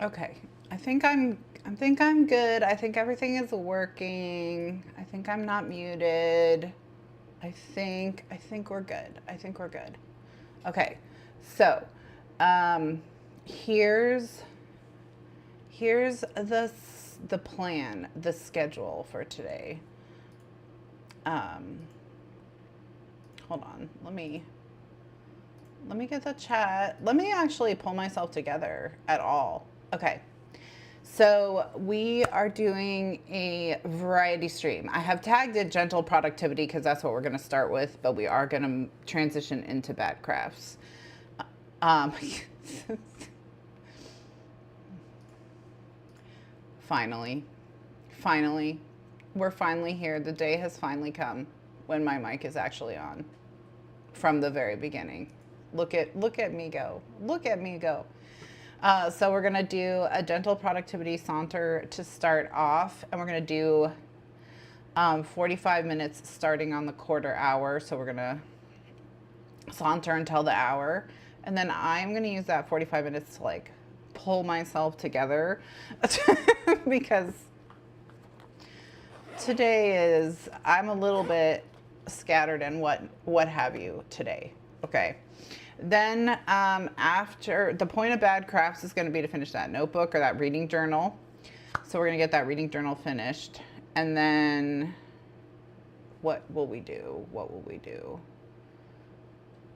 Okay. I think I'm good. I think everything is working. I think I'm not muted. I think we're good. I think we're good. Okay. So, um here's here's the plan, the schedule for today. Um Hold on. Let me get the chat. Let me actually pull myself together at all. Okay. So we are doing a variety stream. I have tagged it Gentle Productivity because that's what we're going to start with, but we are going to transition into bad crafts. Um, finally, finally, we're finally here. The day has finally come when my mic is actually on from the very beginning. Look at me go. Look at me go. So we're gonna do a gentle productivity saunter to start off, and we're gonna do 45 minutes starting on the quarter hour. So we're gonna saunter until the hour, and then I'm gonna use that 45 minutes to like pull myself together because today is I'm a little bit scattered and what have you today. Okay. Then after the point of bad crafts is going to be to finish that notebook or that reading journal. So we're going to get that reading journal finished. And then what will we do? What will we do?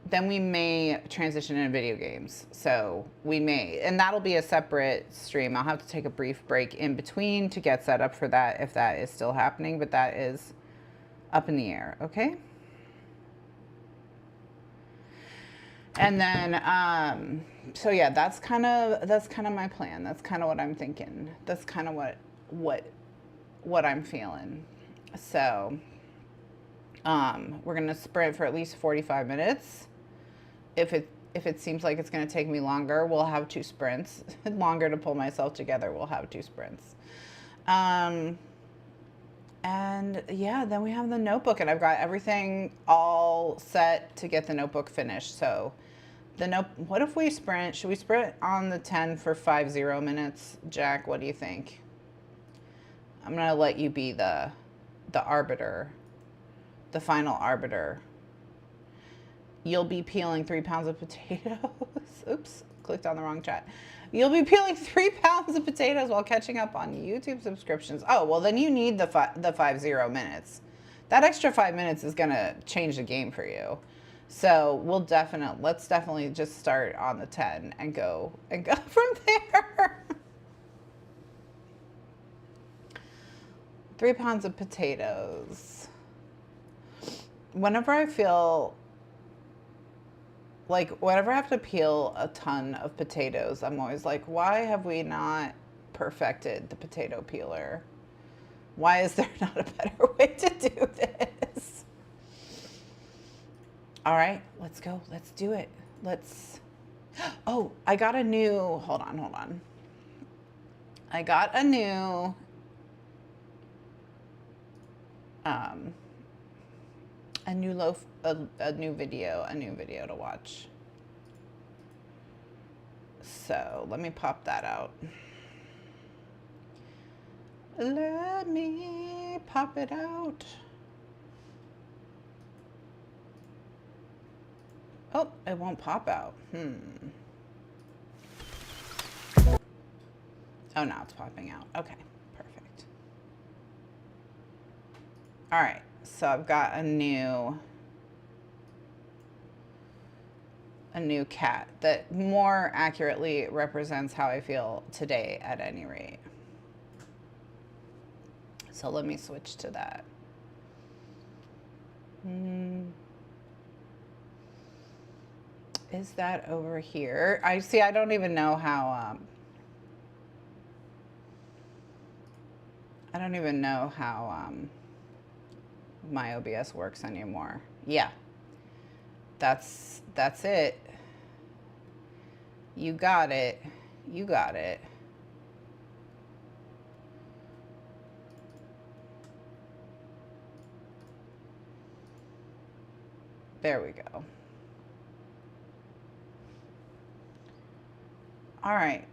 Then we may transition into video games. So we may, and that'll be a separate stream. I'll have to take a brief break in between to get set up for that if that is still happening, but that is up in the air. Okay. And then, so yeah, that's kind of my plan. That's kind of what I'm thinking. That's kind of what I'm feeling. So, we're gonna sprint for at least 45 minutes. If it seems like it's gonna take me longer, we'll have two sprints. Longer to pull myself together, we'll have two sprints. And yeah, then we have the notebook, and I've got everything all set to get the notebook finished. So what if we sprint? Should we sprint on the 10 for 50 minutes? Jack, what do you think? I'm gonna let you be the arbiter, the final arbiter. You'll be peeling 3 pounds of potatoes. Oops, clicked on the wrong chat. You'll be peeling 3 pounds of potatoes while catching up on YouTube subscriptions. Oh, well, then you need the 50 minutes. That extra 5 minutes is gonna change the game for you. So let's definitely just start on the 10 and go from there. 3 pounds of potatoes. Whenever I feel like, whenever I have to peel a ton of potatoes, I'm always like, why have we not perfected the potato peeler? Why is there not a better way to do this? All right, let's go. Let's do it. Oh, I got a new, hold on. I got a new, a new video to watch. So let me pop that out. Let me pop it out. Oh, it won't pop out. Oh, now it's popping out. Okay, perfect. All right, so I've got a new cat that more accurately represents how I feel today at any rate. So let me switch to that. Is that over here? I don't even know how, my OBS works anymore. Yeah, that's it. You got it. You got it. There we go. All right.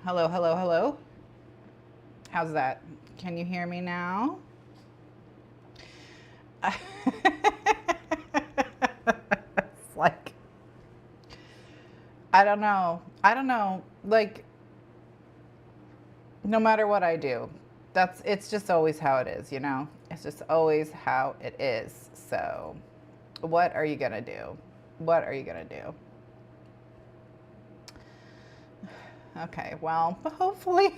Hello, hello, hello. How's that? Can you hear me now? It's like, I don't know. I don't know. Like, no matter what I do, it's just always how it is, you know? It's just always how it is. So, what are you going to do? What are you going to do? Okay, well, hopefully,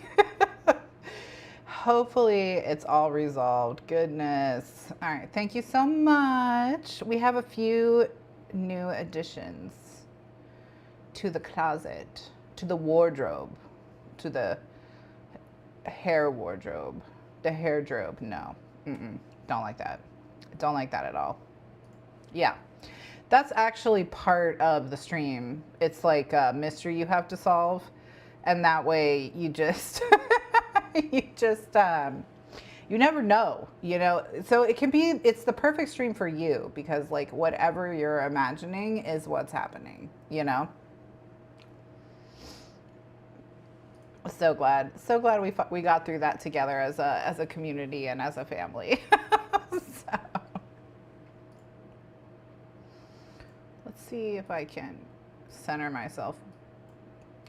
hopefully it's all resolved. Goodness. All right, thank you so much. We have a few new additions to the closet, to the wardrobe, to the hair wardrobe, the hair drobe. No, don't like that. Don't like that at all. Yeah. That's actually part of the stream. It's like a mystery you have to solve. And that way you just, you never know, you know? So it's the perfect stream for you because like whatever you're imagining is what's happening, you know? So glad we got through that together as a community and as a family. So, let's see if I can center myself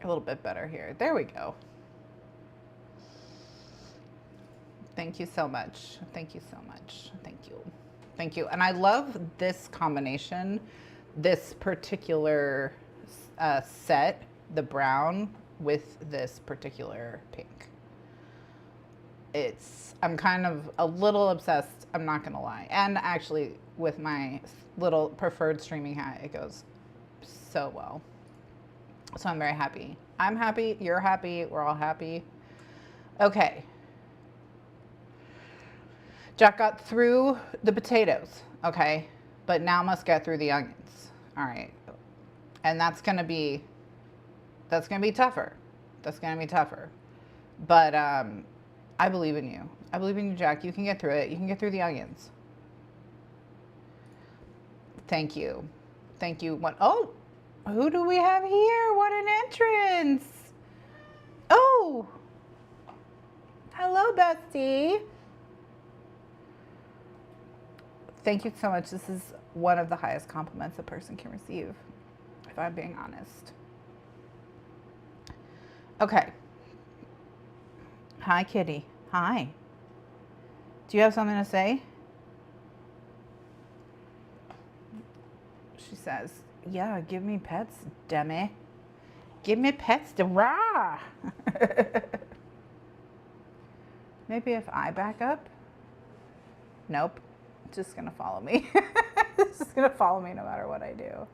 a little bit better here. There we go. Thank you so much. Thank you so much. Thank you. Thank you. And I love this combination, this particular set, the brown with this particular pink. I'm kind of a little obsessed, I'm not gonna lie. And actually with my little preferred streaming hat, it goes so well. So I'm very happy. I'm happy, you're happy, we're all happy. Okay. Jack got through the potatoes, okay? But now must get through the onions. All right. And that's gonna be tougher. That's gonna be tougher. But I believe in you. I believe in you, Jack. You can get through it. You can get through the onions. Thank you. Thank you. Oh, who do we have here? What an entrance. Oh, bestie. Thank you so much. This is one of the highest compliments a person can receive, if I'm being honest. Okay. Hi, kitty. Hi. Do you have something to say? She says, yeah, give me pets, demi. Give me pets to rah. Maybe if I back up? Nope. It's just gonna follow me. It's just gonna follow me no matter what I do.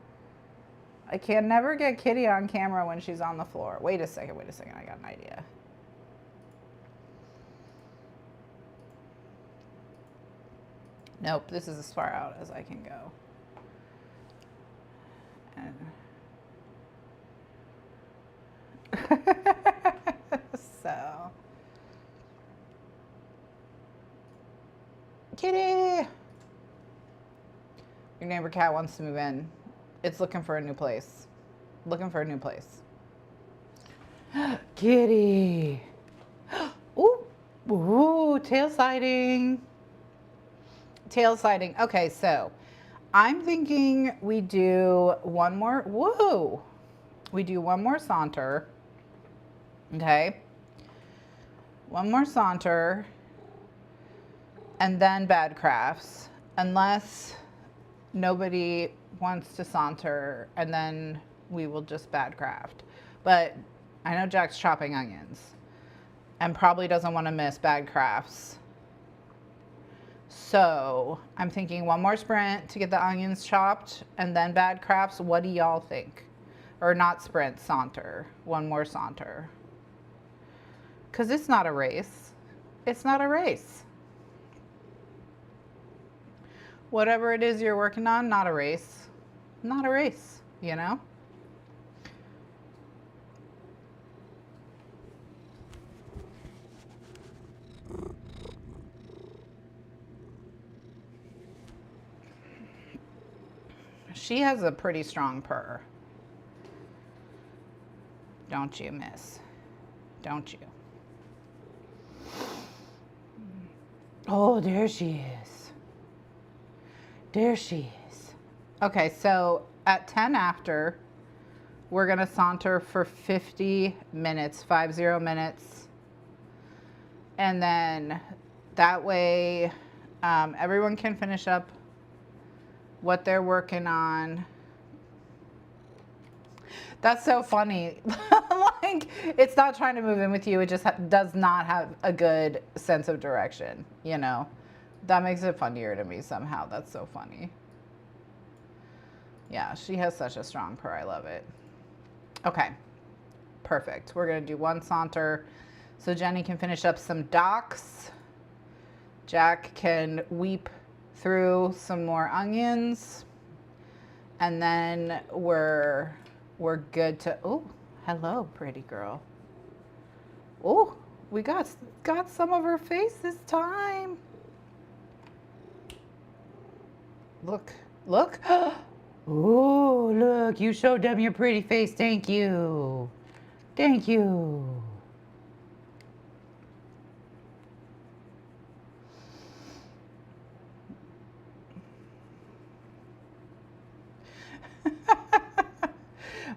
I can never get Kitty on camera when she's on the floor. Wait a second, I got an idea. Nope, this is as far out as I can go. So, Kitty! Your neighbor cat wants to move in. It's looking for a new place. Kitty! Ooh, tail sighting. Okay, so I'm thinking we do one more. We do one more saunter. Okay. One more saunter. And then bad crafts. Unless nobody wants to saunter, and then we will just bad craft. But I know Jack's chopping onions and probably doesn't want to miss bad crafts. So I'm thinking one more sprint to get the onions chopped and then bad crafts. What do y'all think? Or not sprint, saunter. One more saunter. Because it's not a race. It's not a race. Whatever it is you're working on, not a race. Not a race, you know? She has a pretty strong purr. Don't you, miss? Don't you? Oh, there she is. There she is. Okay, so at 10 after, we're gonna saunter for 50 minutes, 50 minutes. And then that way, everyone can finish up what they're working on. That's so funny. Like, it's not trying to move in with you. It just does not have a good sense of direction, you know? That makes it funnier to me somehow. That's so funny. Yeah, she has such a strong purr. I love it. Okay, perfect. We're gonna do one saunter so Jenny can finish up some docs. Jack can weep through some more onions, and then we're good to. Oh, hello, pretty girl. Oh, we got some of her face this time. Look. Oh, look, you showed them your pretty face. Thank you.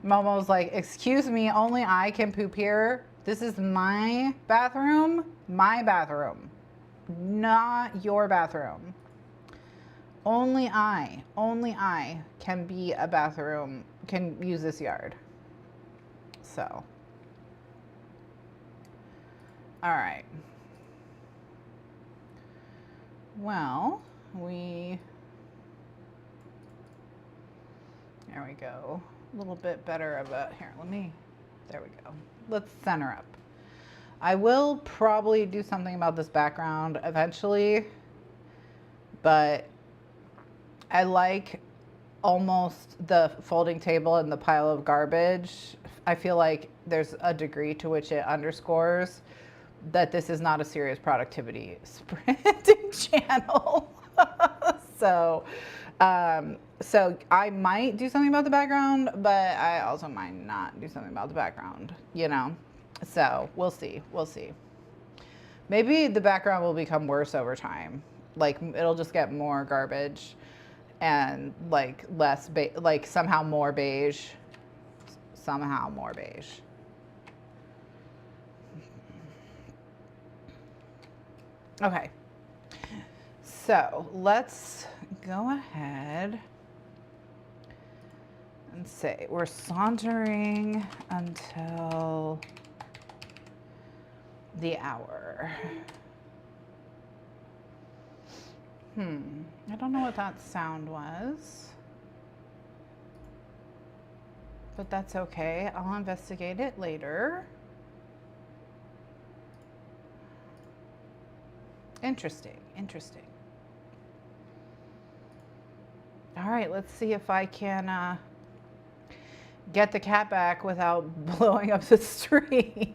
Momo's like, excuse me, only I can poop here. This is my bathroom, not your bathroom. Only I can be a bathroom, can use this yard. So, all right. Well, there we go. A little bit better of a, there we go. Let's center up. I will probably do something about this background eventually, but I like almost the folding table and the pile of garbage. I feel like there's a degree to which it underscores that this is not a serious productivity sprinting channel. So I might do something about the background, but I also might not do something about the background, you know? So we'll see. Maybe the background will become worse over time. Like it'll just get more garbage and like less like somehow more beige. Somehow more beige. Okay. So let's go ahead and say we're sauntering until the hour. I don't know what that sound was, but that's okay. I'll investigate it later. Interesting, interesting. All right, let's see if I can get the cat back without blowing up the stream.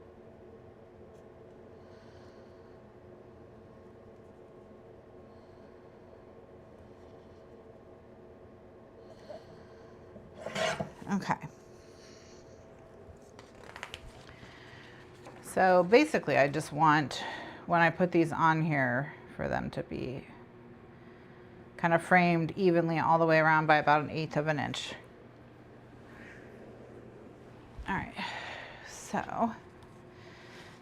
So basically I just want, when I put these on here, for them to be kind of framed evenly all the way around by about 1/8 of an inch. All right, so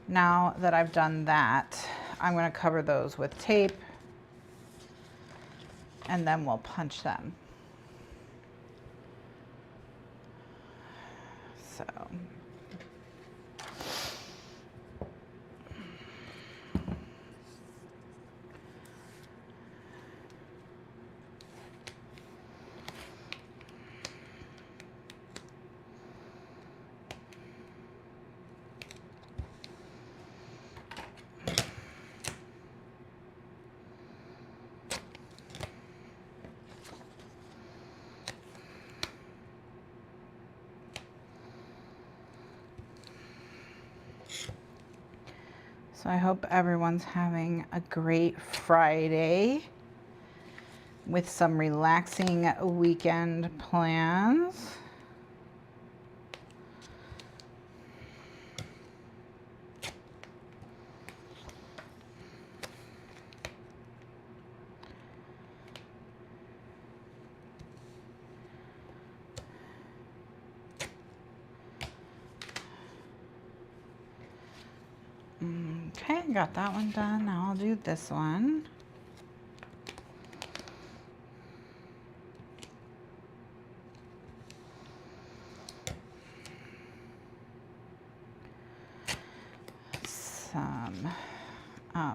now that I've done that, I'm going to cover those with tape and then we'll punch them. So I hope everyone's having a great Friday with some relaxing weekend plans. Okay, got that one done. Now I'll do this one.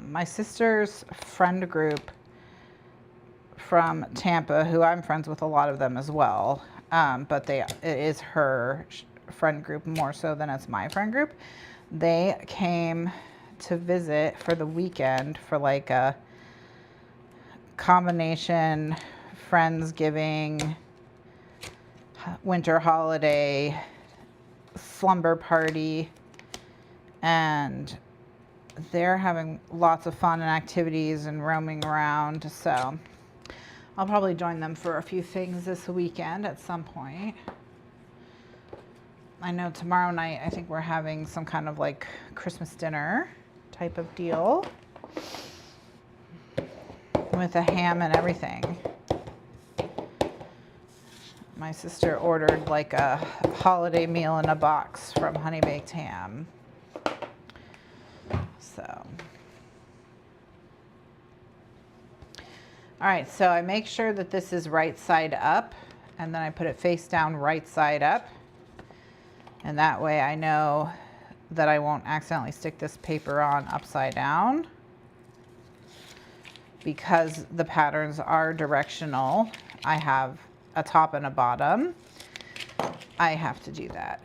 My sister's friend group from Tampa, who I'm friends with a lot of them as well, but it is her friend group more so than it's my friend group. They came to visit for the weekend for like a combination Friendsgiving, winter holiday, slumber party, and they're having lots of fun and activities and roaming around. So I'll probably join them for a few things this weekend at some point. I know tomorrow night, I think we're having some kind of like Christmas dinner type of deal with a ham and everything. My sister ordered like a holiday meal in a box from Honey Baked Ham. So, all right, so I make sure that this is right side up, and then I put it face down right side up. And that way I know that I won't accidentally stick this paper on upside down, because the patterns are directional. I have a top and a bottom. I have to do that.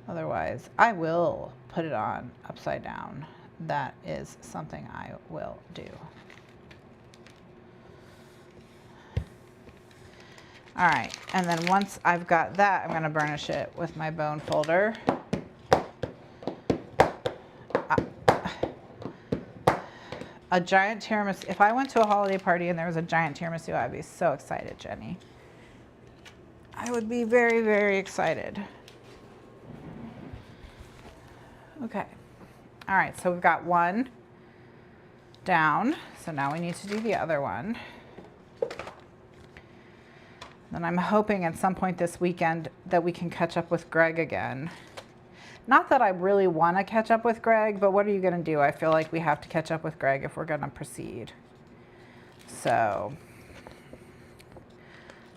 Otherwise, I will put it on upside down. That is something I will do. All right, and then once I've got that, I'm gonna burnish it with my bone folder. A giant tiramisu. If I went to a holiday party and there was a giant tiramisu, I'd be so excited, Jenny. I would be very, very excited. Okay. All right, so we've got one down. So now we need to do the other one. Then I'm hoping at some point this weekend that we can catch up with Greg again. Not that I really want to catch up with Greg, but what are you going to do? I feel like we have to catch up with Greg if we're going to proceed. So,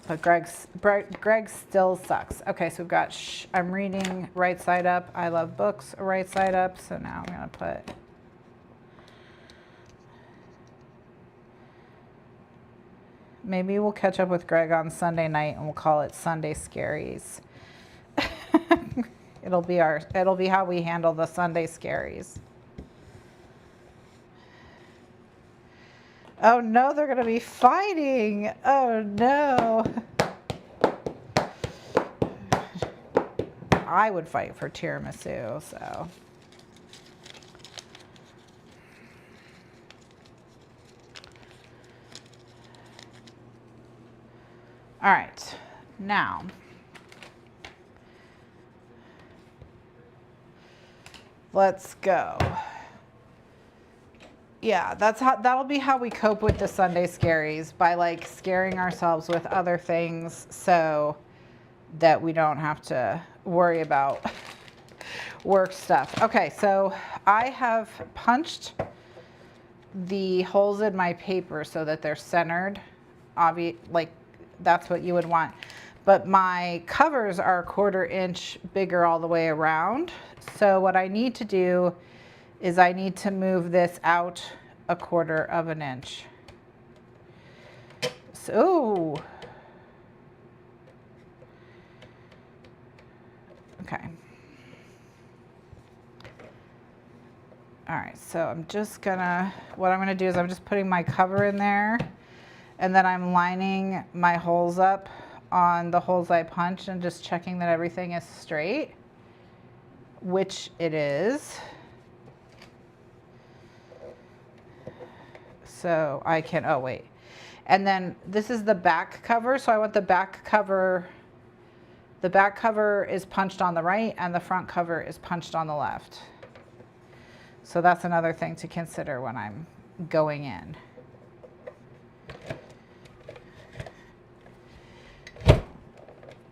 but Greg still sucks. Okay, so we've got, I'm reading right side up. I love books right side up. So now I'm going to put, maybe we'll catch up with Greg on Sunday night and we'll call it Sunday Scaries. It'll be how we handle the Sunday Scaries. Oh no, they're gonna be fighting. Oh no. I would fight for tiramisu, so. All right, now Let's go. Yeah, that'll be how we cope with the Sunday scaries, by like scaring ourselves with other things so that we don't have to worry about work stuff. Okay, so I have punched the holes in my paper so that they're centered. Like that's what you would want. But my covers are 1/4 inch bigger all the way around. So what I need to do is I need to move this out 1/4 of an inch. So, okay. All right, so I'm just gonna, what I'm gonna do is I'm just putting my cover in there, and then I'm lining my holes up on the holes I punched and just checking that everything is straight, which it is. So I can, oh wait. And then this is the back cover, so I want the back cover is punched on the right and the front cover is punched on the left. So that's another thing to consider when I'm going in.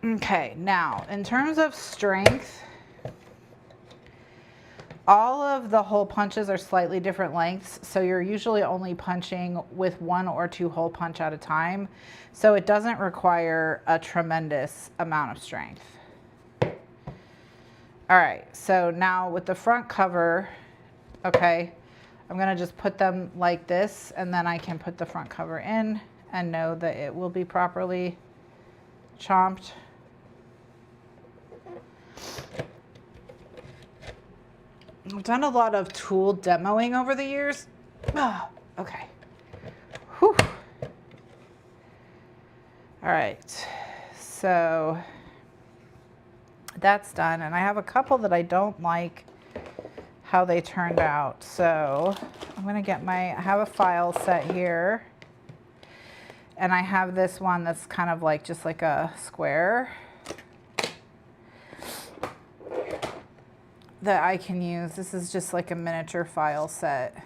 Okay, now in terms of strength, all of the hole punches are slightly different lengths, so you're usually only punching with 1 or 2 hole punch at a time, so it doesn't require a tremendous amount of strength. All right, so now with the front cover, okay, I'm gonna just put them like this, and then I can put the front cover in and know that it will be properly chomped. I've done a lot of tool demoing over the years. Oh, okay. Whew. All right, so that's done, and I have a couple that I don't like how they turned out. So I'm gonna get I have a file set here, and I have this one that's kind of like just like a square that I can use. This is just like a miniature file set.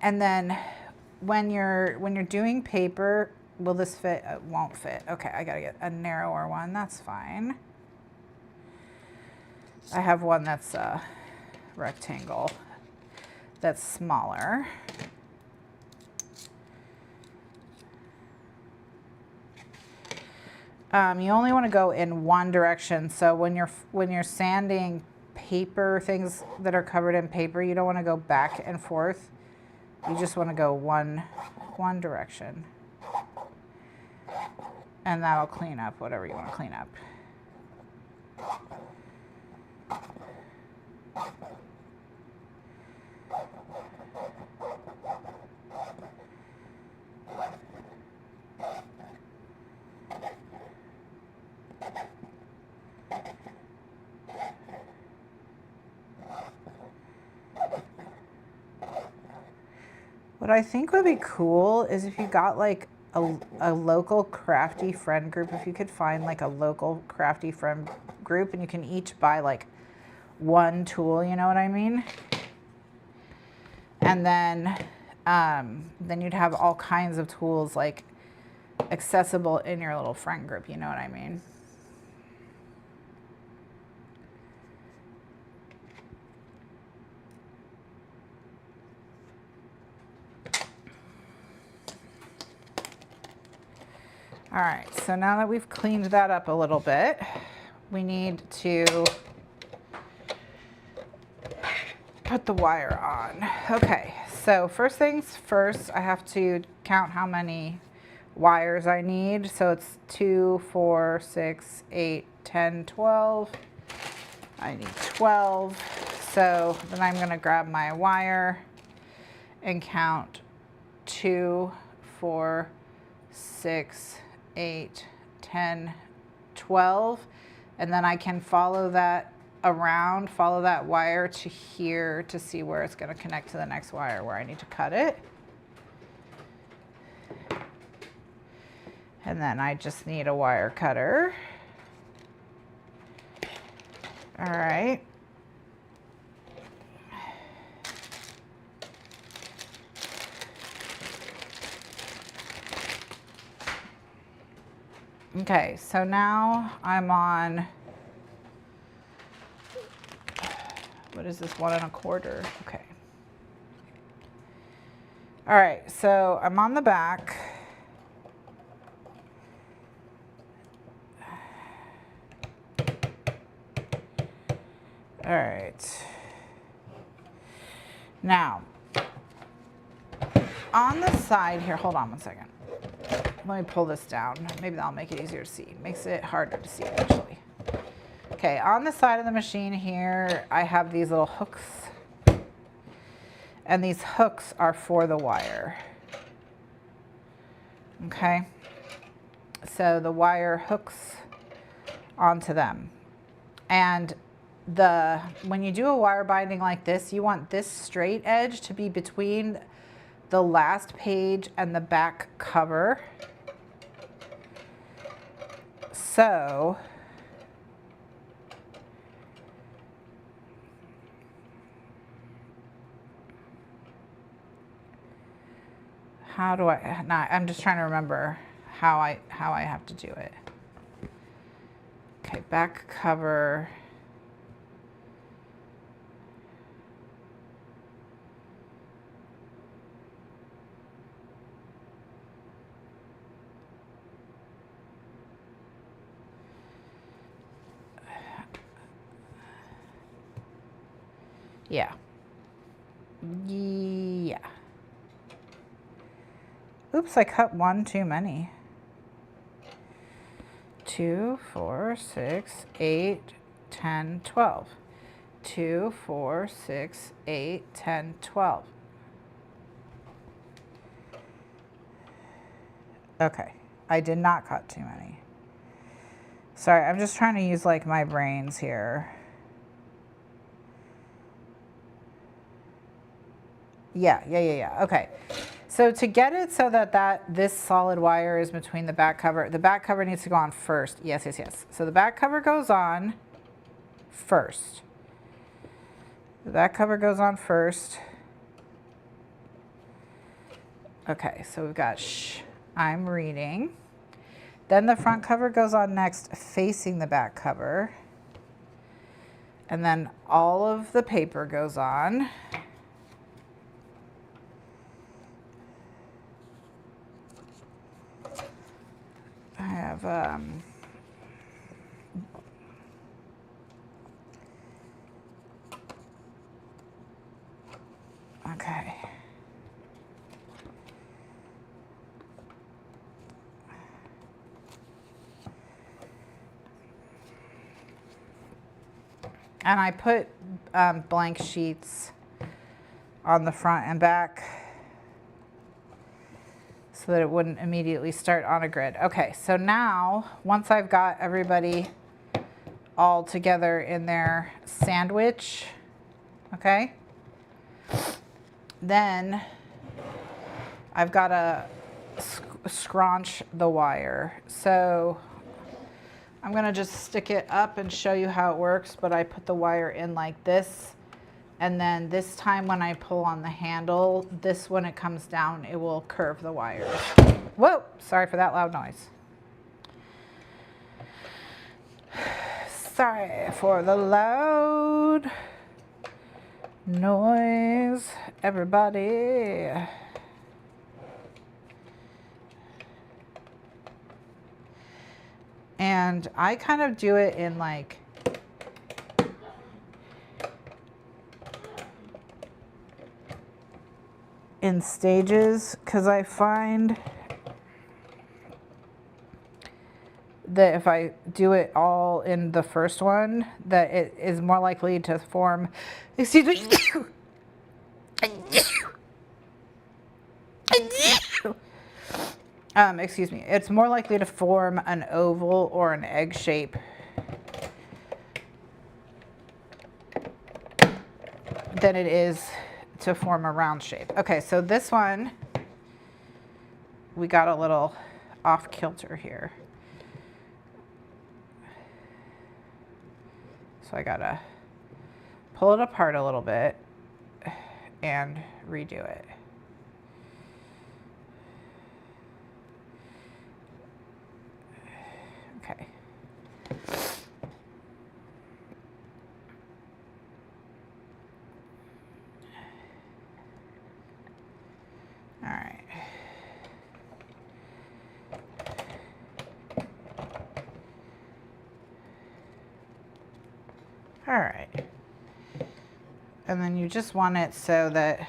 And then when you're doing paper, will this fit? It won't fit. Okay, I gotta get a narrower one. That's fine. I have one that's a rectangle that's smaller. You only want to go in one direction. So when you're sanding paper, things that are covered in paper, you don't want to go back and forth. You just want to go one direction. And that'll clean up whatever you want to clean up. What I think would be cool is if you got like a local crafty friend group, if you could find like a local crafty friend group and you can each buy like one tool, you know what I mean? And then you'd have all kinds of tools like accessible in your little friend group, you know what I mean? All right, so now that we've cleaned that up a little bit, we need to put the wire on. Okay, so first things first, I have to count how many wires I need. So it's 2, 4, 6, 8, 10, 12. I need 12. So then I'm gonna grab my wire and count 2, 4, 6, 8, 10, 12, and then I can follow that around, follow that wire to here to see where it's going to connect to the next wire where I need to cut it. And then I just need a wire cutter. All right. Okay, so now I'm on, what is this, 1 1/4? Okay. All right, so I'm on the back. All right. Now, on the side here, hold on one second. Let me pull this down. Maybe that'll make it easier to see. Makes it harder to see actually. Okay, on the side of the machine here, I have these little hooks. And these hooks are for the wire. Okay? So the wire hooks onto them. And when you do a wire binding like this, you want this straight edge to be between the last page and the back cover. So how do I, nah, I'm just trying to remember how I have to do it. Okay, back cover. Yeah. Yeah. Oops, I cut one too many. 2, 4, 6, 8, 10, 12. 2, 4, 6, 8, 10, 12. Okay, I did not cut too many. Sorry, I'm just trying to use like my brains here. Yeah. Okay. So to get it so that this solid wire is between the back cover needs to go on first. Yes. So the back cover goes on first. The back cover goes on first. Okay, so we've got I'm reading. Then the front cover goes on next, facing the back cover. And then all of the paper goes on. I have okay. And I put blank sheets on the front and back so that it wouldn't immediately start on a grid. Okay, so now once I've got everybody all together in their sandwich, okay, then I've got to scrunch the wire. So I'm gonna just stick it up and show you how it works, but I put the wire in like this. And then this time when I pull on the handle, when it comes down, it will curve the wires. Whoa, sorry for that loud noise. Sorry for the loud noise, everybody. And I kind of do it in like in stages, because I find that if I do it all in the first one, that it is more likely to form, excuse me, excuse me, it's more likely to form an oval or an egg shape than it is to form a round shape. Okay, so this one, we got a little off kilter here. So I gotta pull it apart a little bit and redo it. Okay. All right. All right. And then you just want it so that,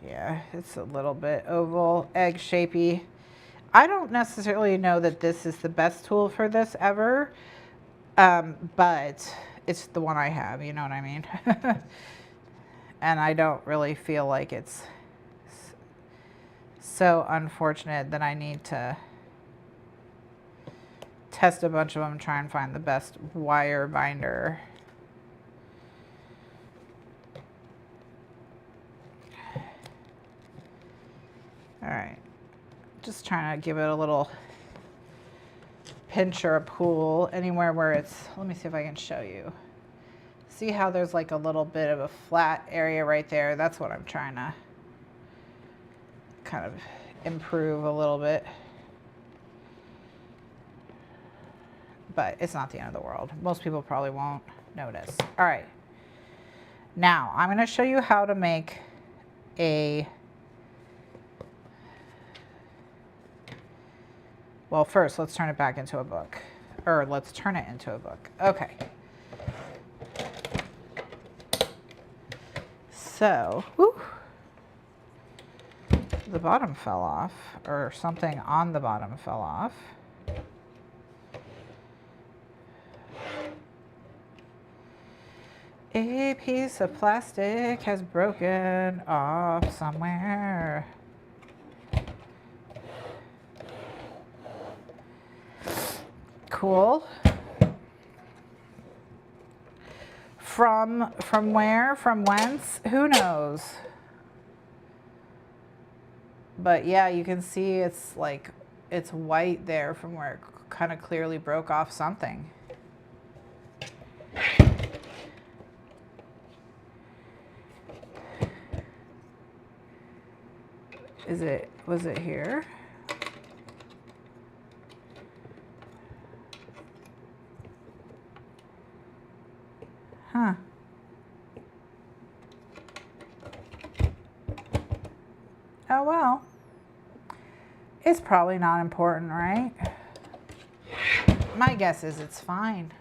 yeah, it's a little bit oval, egg shapey. I don't necessarily know that this is the best tool for this ever, but it's the one I have, you know what I mean? And I don't really feel like it's so unfortunate that I need to test a bunch of them, try and find the best wire binder. All right, just trying to give it a little pinch or a pull anywhere where it's, let me see if I can show you. See how there's like a little bit of a flat area right there? That's what I'm trying to kind of improve a little bit. But it's not the end of the world. Most people probably won't notice. All right. Now, I'm going to show you how to make a, well, first, let's turn it back into a book. Or let's turn it into a book. Okay. So, whew, the bottom fell off, or something on the bottom fell off. A piece of plastic has broken off somewhere. Cool. From where? From whence? Who knows? But yeah, you can see it's like, it's white there from where it kind of clearly broke off something. Was it here? Huh. Oh well. It's probably not important, right? My guess is it's fine.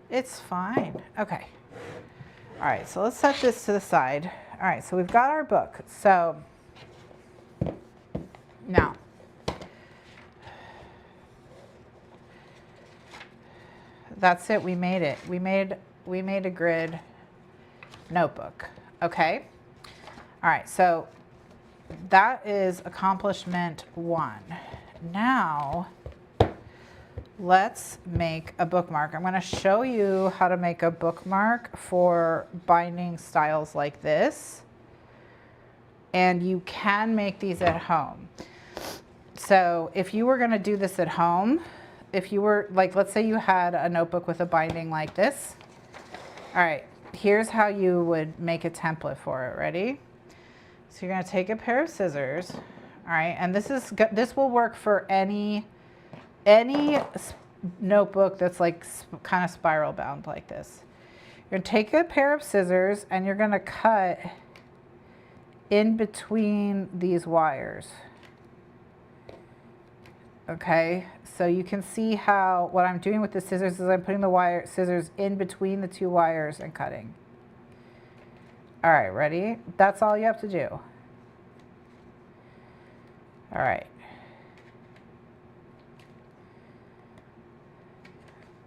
It's fine. Okay. All right, so let's set this to the side. All right, so we've got our book. So now, that's it. We made it. We made a grid notebook. Okay. All right, so that is accomplishment 1. Now, let's make a bookmark. I'm going to show you how to make a bookmark for binding styles like this. And you can make these at home. So if you were going to do this at home, if you were, like, let's say you had a notebook with a binding like this. All right, here's how you would make a template for it. Ready? So you're going to take a pair of scissors. All right, and this will work for any notebook that's like kind of spiral bound like this. You're going to take a pair of scissors and you're going to cut in between these wires. Okay, so you can see how what I'm doing with the scissors is I'm putting the scissors in between the 2 wires and cutting. All right, ready? That's all you have to do. All right.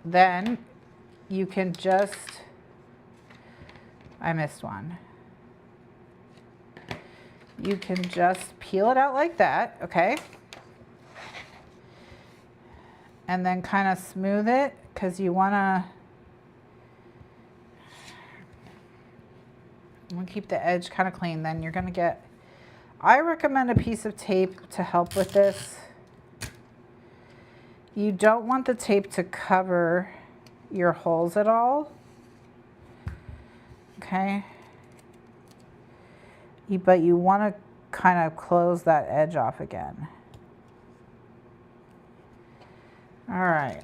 Then you can just, I missed one. You can just peel it out like that, okay? And then kind of smooth it because you want to keep the edge kind of clean. Then you're going to get, I recommend a piece of tape to help with this. You don't want the tape to cover your holes at all, okay? But you want to kind of close that edge off again. All right.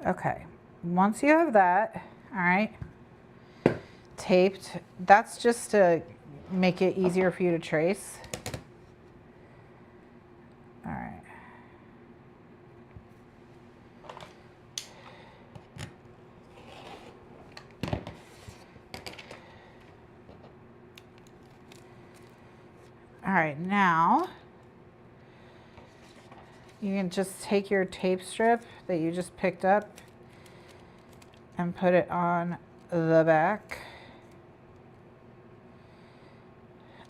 Okay, once you have that, all right, taped, that's just to make it easier for you to trace. All right. All right, now you can just take your tape strip that you just picked up and put it on the back.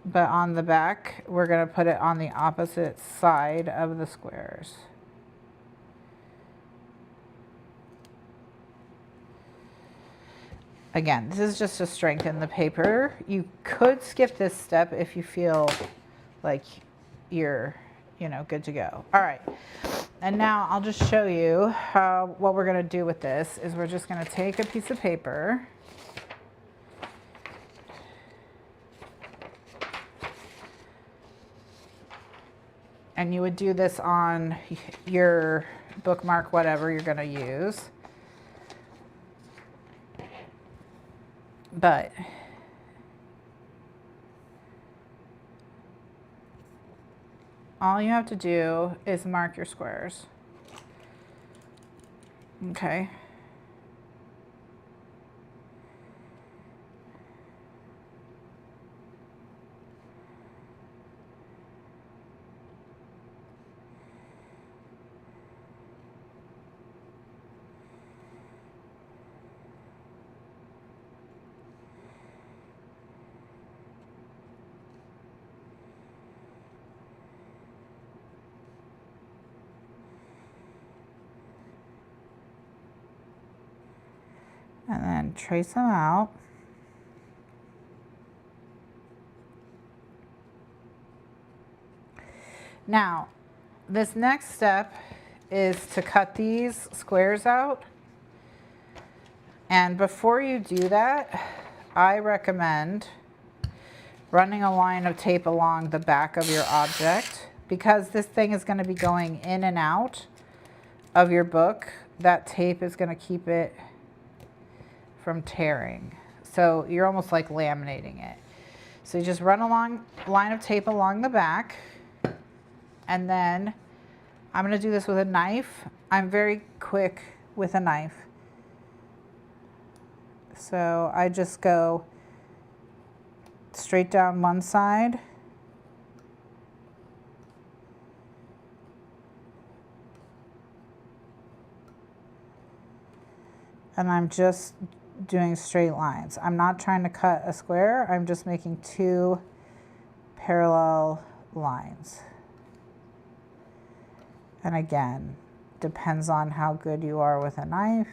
But on the back, we're going to put it on the opposite side of the squares. Again, this is just to strengthen the paper. You could skip this step if you feel like you're, good to go. All right. And now I'll just show you what we're going to do with this is we're just going to take a piece of paper. And you would do this on your bookmark, whatever you're going to use. But all you have to do is mark your squares. Okay. And then trace them out. Now, this next step is to cut these squares out. And before you do that, I recommend running a line of tape along the back of your object because this thing is going to be going in and out of your book. That tape is going to keep it from tearing. So you're almost like laminating it. So you just run a line of tape along the back, and then I'm going to do this with a knife. I'm very quick with a knife. So I just go straight down one side. And I'm just doing straight lines. I'm not trying to cut a square. I'm just making two parallel lines. And again, depends on how good you are with a knife,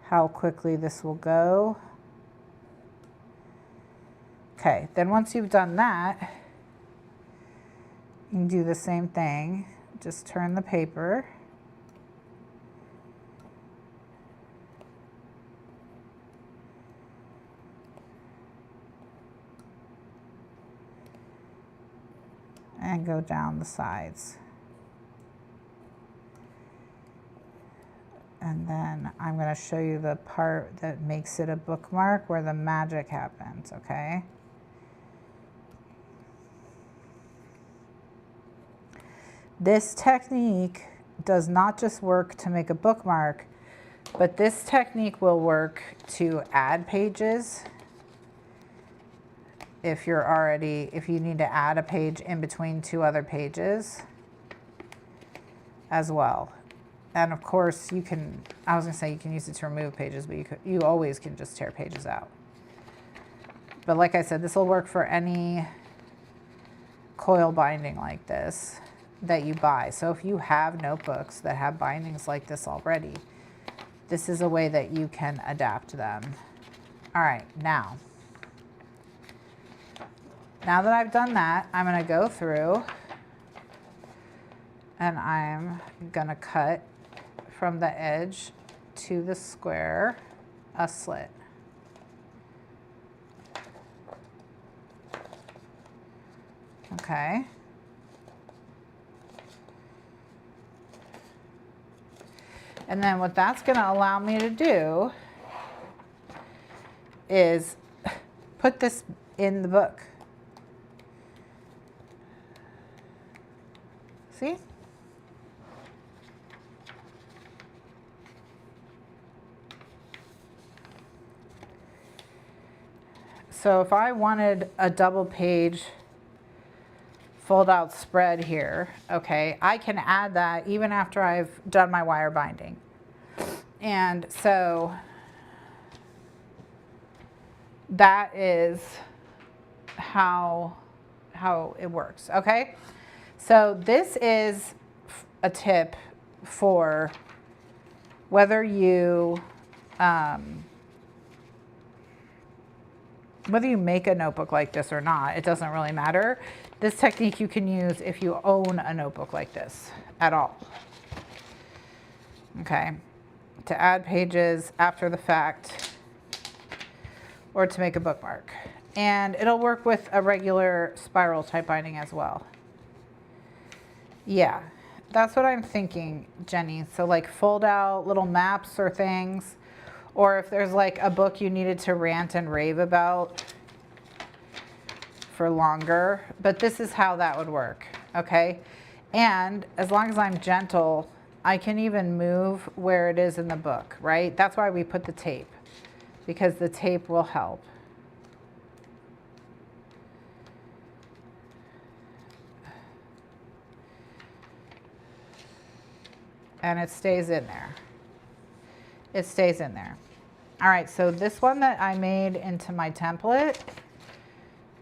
how quickly this will go. Okay, then once you've done that, you can do the same thing. Just turn the paper. And go down the sides. And then I'm going to show you the part that makes it a bookmark where the magic happens, okay? This technique does not just work to make a bookmark, but this technique will work to add pages. If you need to add a page in between two other pages as well. And of course you can, you can use it to remove pages, but you always can just tear pages out. But like I said, this will work for any coil binding like this that you buy. So if you have notebooks that have bindings like this already, this is a way that you can adapt them. All right, now that I've done that, I'm going to go through and I'm going to cut from the edge to the square a slit. Okay. And then what that's going to allow me to do is put this in the book. See? So if I wanted a double page fold out spread here, okay, I can add that even after I've done my wire binding. And so that is how it works, okay? So this is a tip for whether you make a notebook like this or not, it doesn't really matter. This technique you can use if you own a notebook like this at all. Okay, to add pages after the fact or to make a bookmark. And it'll work with a regular spiral type binding as well. Yeah, that's what I'm thinking, Jenny. So like fold out little maps or things, or if there's like a book you needed to rant and rave about for longer, but this is how that would work, okay? And as long as I'm gentle, I can even move where it is in the book, right? That's why we put the tape, because the tape will help. And it stays in there. It stays in there. All right, so this one that I made into my template,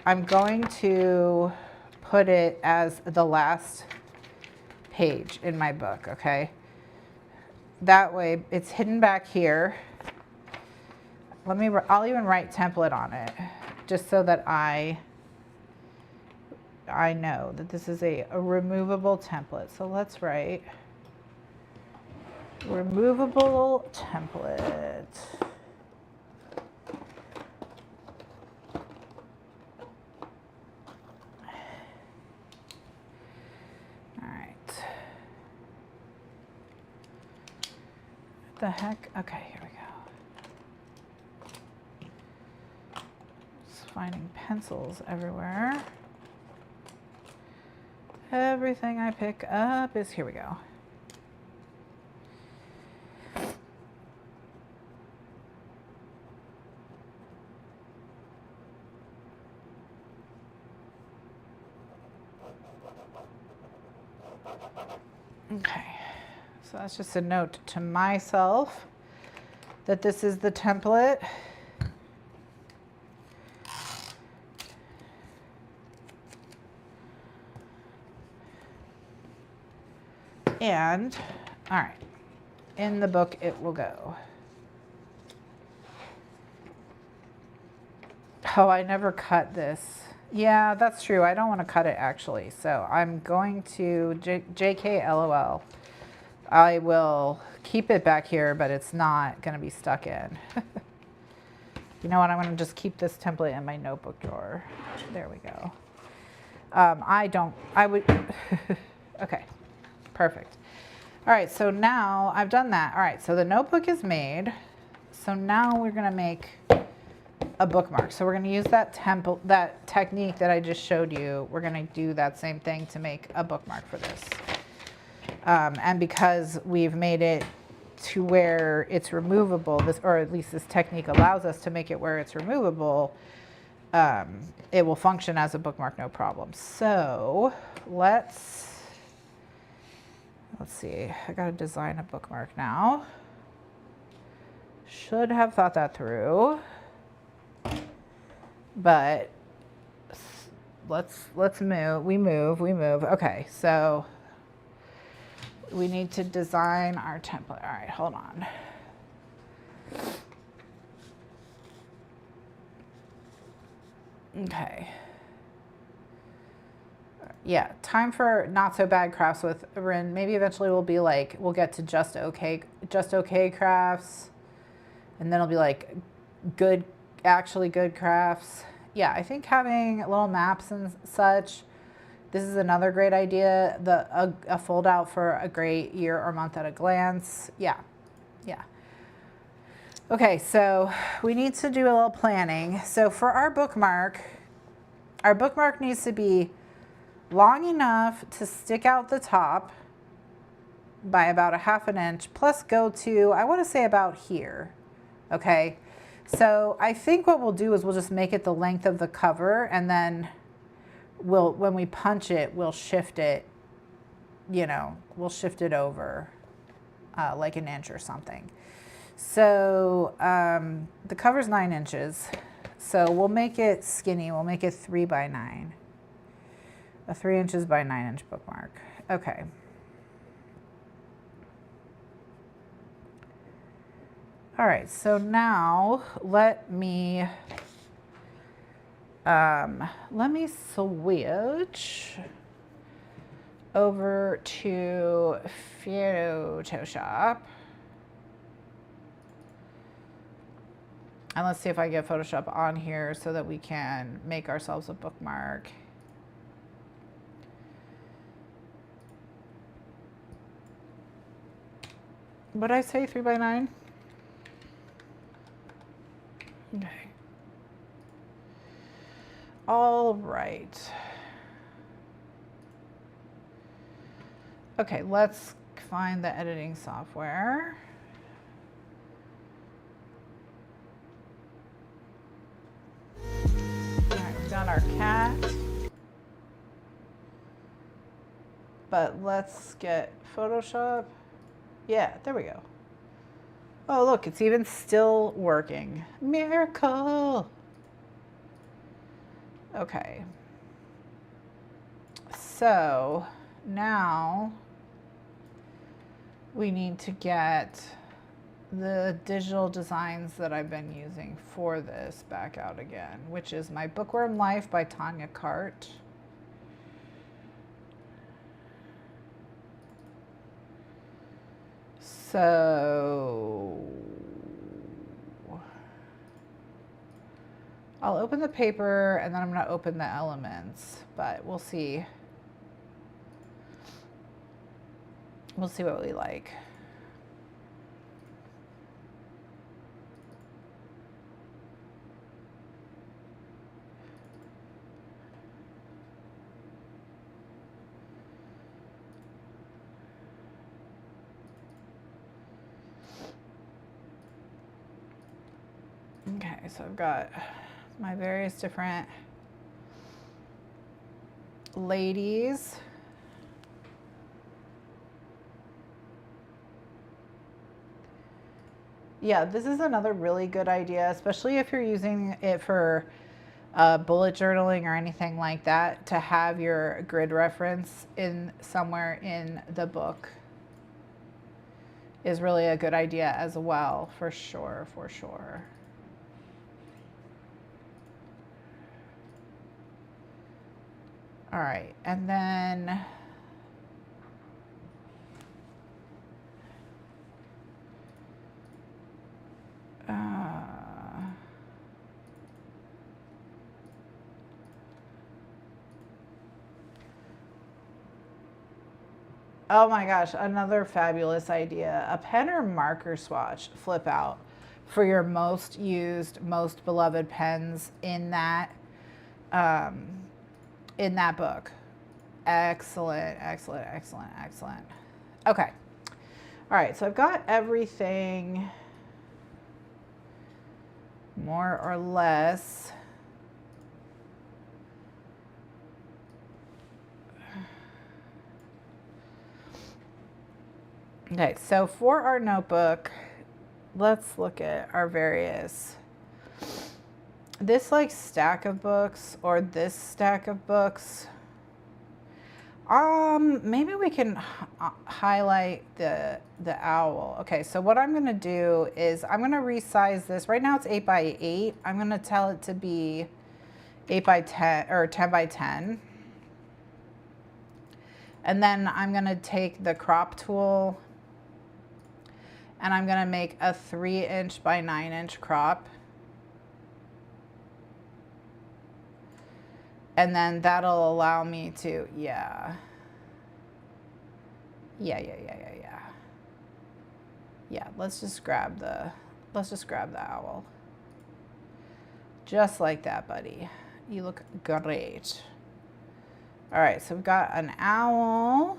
I'm going to put it as the last page in my book, okay? That way it's hidden back here. I'll even write template on it just so that I know that this is a removable template. So let's write removable template. The heck? Okay, here we go. Just finding pencils everywhere. Everything I pick up is, here we go. Okay. So that's just a note to myself that this is the template. And, all right, in the book it will go. Oh, I never cut this. Yeah, that's true. I don't want to cut it actually. So I'm going to JK LOL. I will keep it back here, but it's not going to be stuck in. You know what? I'm going to just keep this template in my notebook drawer. There we go. I would, okay, perfect. All right, so now I've done that. All right, so the notebook is made. So now we're going to make a bookmark. So we're going to use that technique that I just showed you. We're going to do that same thing to make a bookmark for this. And because we've made it to where it's removable, or at least this technique allows us to make it where it's removable, it will function as a bookmark, no problem. So let's see, I gotta design a bookmark now. Should have thought that through. but let's move. We move. Okay, so we need to design our template. All right, hold on. Okay. Yeah, time for not so bad crafts with Rin. Maybe eventually we'll get to just okay crafts, and then it'll be like good, actually good crafts. Yeah, I think having little maps and such. This is another great idea. A fold out for a great year or month at a glance. Yeah. Okay, so we need to do a little planning. So for our bookmark needs to be long enough to stick out the top by about 1/2 inch, plus go to, I want to say about here. Okay, so I think what we'll do is we'll just make it the length of the cover, and then when we punch it, we'll shift it, we'll shift it over like 1 inch or something. So the cover's 9 inches. So we'll make it skinny. We'll make it 3 by 9. A 3 inches by 9 inch bookmark. Okay. All right, so now let me switch over to Photoshop. And let's see if I get Photoshop on here so that we can make ourselves a bookmark. What did I say, 3 by 9? Okay. All right. Okay, let's find the editing software. All right, we've got our cat. But let's get Photoshop. Yeah, there we go. Oh, look, it's even still working. Miracle. Okay. So now we need to get the digital designs that I've been using for this back out again, which is my Bookworm Life by Tanya Cart. So I'll open the paper and then I'm going to open the elements, but we'll see. We'll see what we like. Okay, so I've got my various different ladies. Yeah, this is another really good idea, especially if you're using it for bullet journaling or anything like that, to have your grid reference in somewhere in the book is really a good idea as well, for sure, for sure. All right, and then oh my gosh, another fabulous idea. A pen or marker swatch flip out for your most used, most beloved pens in that book. Excellent, excellent, excellent, excellent. Okay. All right, so I've got everything more or less. Okay, so for our notebook, let's look at our various this like stack of books or this stack of books. Maybe we can highlight the owl. Okay, so what I'm gonna do is I'm gonna resize this. Right now it's 8 by 8. I'm gonna tell it to be 8 by 10 or 10 by 10. And then I'm gonna take the crop tool and I'm gonna make a 3" by 9" crop. And then that'll allow me to, yeah, let's just grab the owl. Just like that, buddy. You look great. All right, so we've got an owl.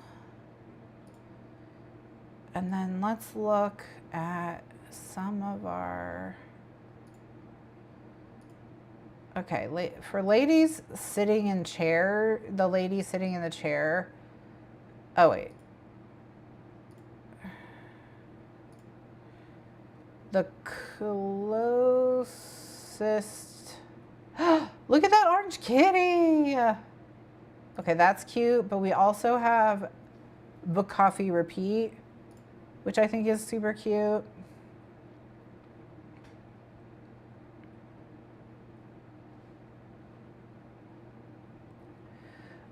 And then let's look at some of our, okay, for ladies sitting in chair, the lady sitting in the chair. Oh, wait. The closest, look at that orange kitty. Okay, that's cute, but we also have Book Coffee Repeat, which I think is super cute.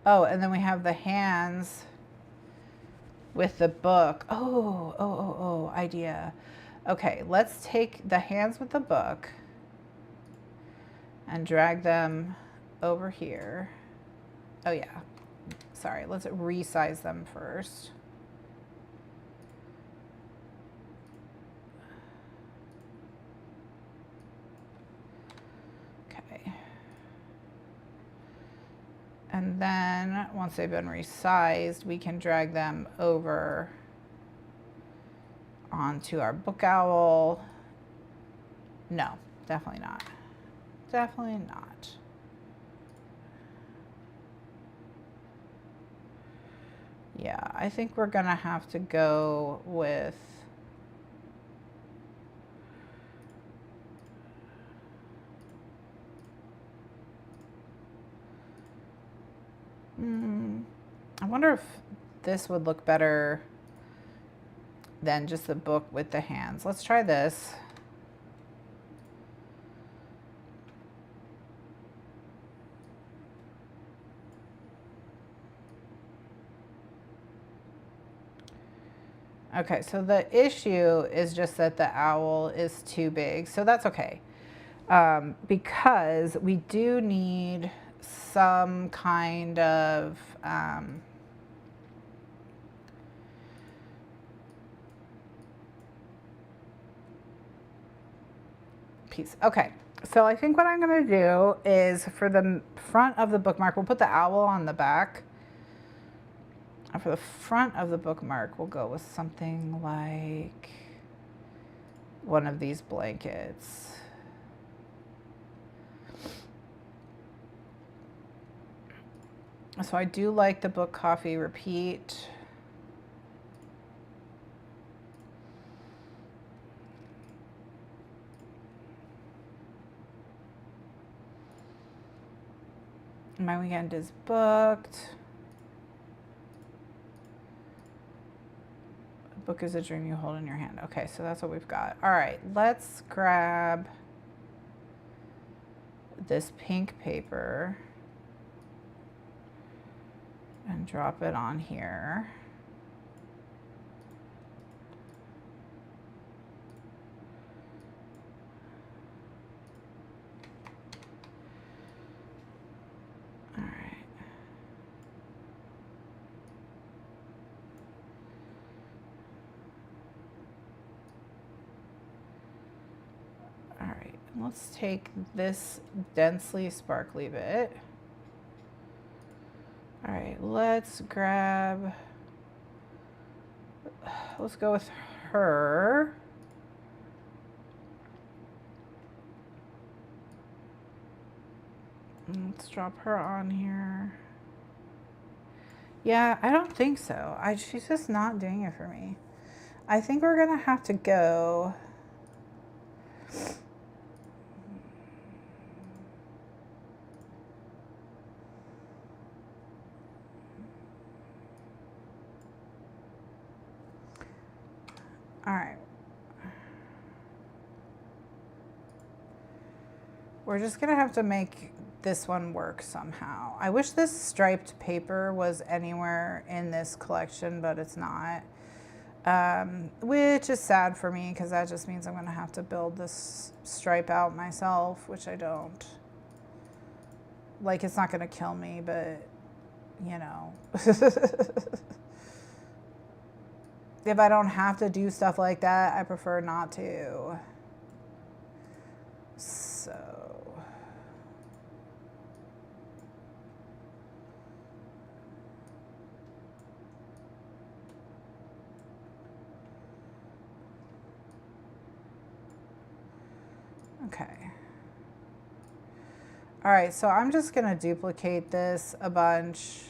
Oh, and then we have the hands with the book. Oh, idea. Okay, let's take the hands with the book and drag them over here. Oh yeah, sorry, let's resize them first. Okay. And then once they've been resized, we can drag them over onto our book owl. No, definitely not. Definitely not. Yeah, I think we're gonna have to go with I wonder if this would look better than just the book with the hands. Let's try this. Okay, so the issue is just that the owl is too big, so that's okay. Because we do need some kind of piece. Okay, so I think what I'm gonna do is for the front of the bookmark, we'll put the owl on the back. And for the front of the bookmark, we'll go with something like one of these blankets. So I do like the Book Coffee Repeat. My weekend is booked. A book is a dream you hold in your hand. Okay, so that's what we've got. All right, let's grab this pink paper and drop it on here. All right. All right, let's take this densely sparkly bit. All right, let's go with her. Let's drop her on here. Yeah, I don't think so. She's just not doing it for me. I think we're gonna have to go. All right. We're just gonna have to make this one work somehow. I wish this striped paper was anywhere in this collection, but it's not. Which is sad for me because that just means I'm gonna have to build this stripe out myself, which I don't. Like, it's not gonna kill me, but you know. If I don't have to do stuff like that, I prefer not to. So. Okay. All right, so I'm just gonna duplicate this a bunch.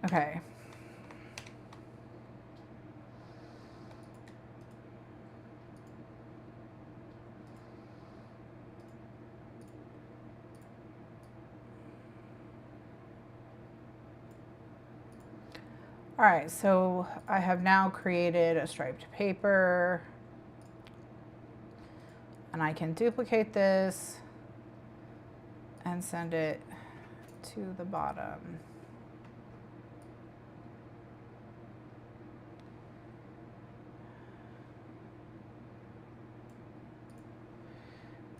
Okay. All right, so I have now created a striped paper, and I can duplicate this and send it to the bottom.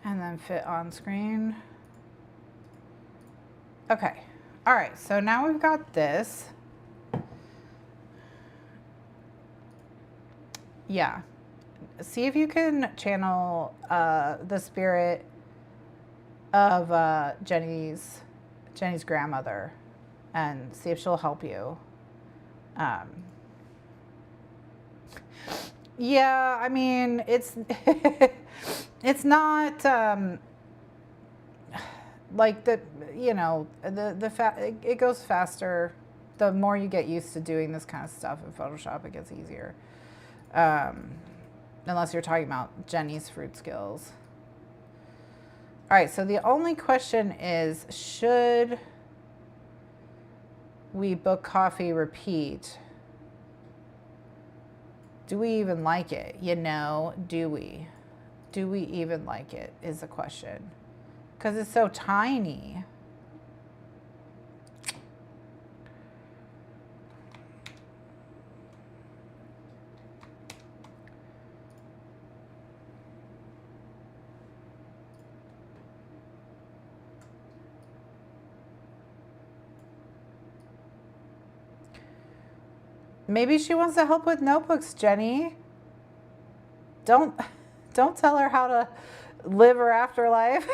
And then fit on screen. Okay, all right, so now we've got this. Yeah, see if you can channel the spirit of Jenny's grandmother and see if she'll help you. Yeah, I mean, it's it's not like the, you know, it goes faster. The more you get used to doing this kind of stuff in Photoshop, it gets easier. Unless you're talking about Jenny's fruit skills. All right, so the only question is, should we book coffee repeat? Do we even like it? You know, do we? Do we even like it is the question. Because it's so tiny. Maybe she wants to help with notebooks, Jenny. Don't tell her how to live her afterlife.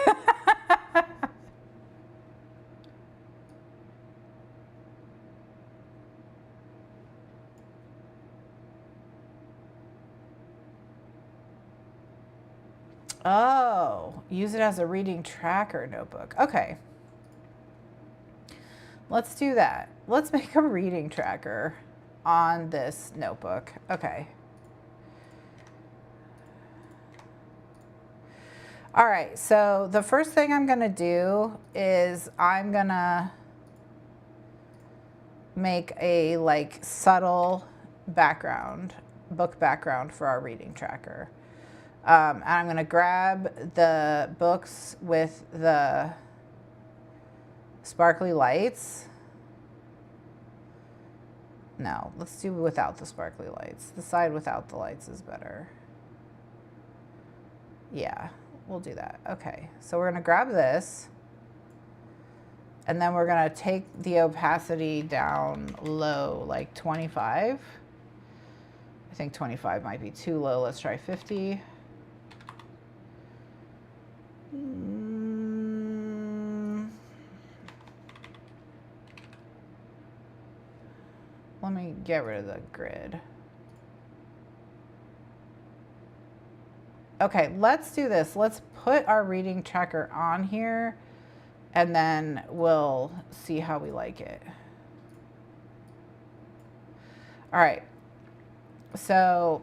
Oh, use it as a reading tracker notebook. Okay. Let's do that. Let's make a reading tracker on this notebook. Okay. All right, so the first thing I'm gonna do is I'm gonna make a like subtle background, book background for our reading tracker. And I'm gonna grab the books with the sparkly lights. No, let's do without the sparkly lights. The side without the lights is better. Yeah, we'll do that. Okay, so we're gonna grab this, and then we're gonna take the opacity down low, like 25. I think 25 might be too low. Let's try 50. get rid of the grid. Okay, let's do this. Let's put our reading tracker on here and then we'll see how we like it. All right, so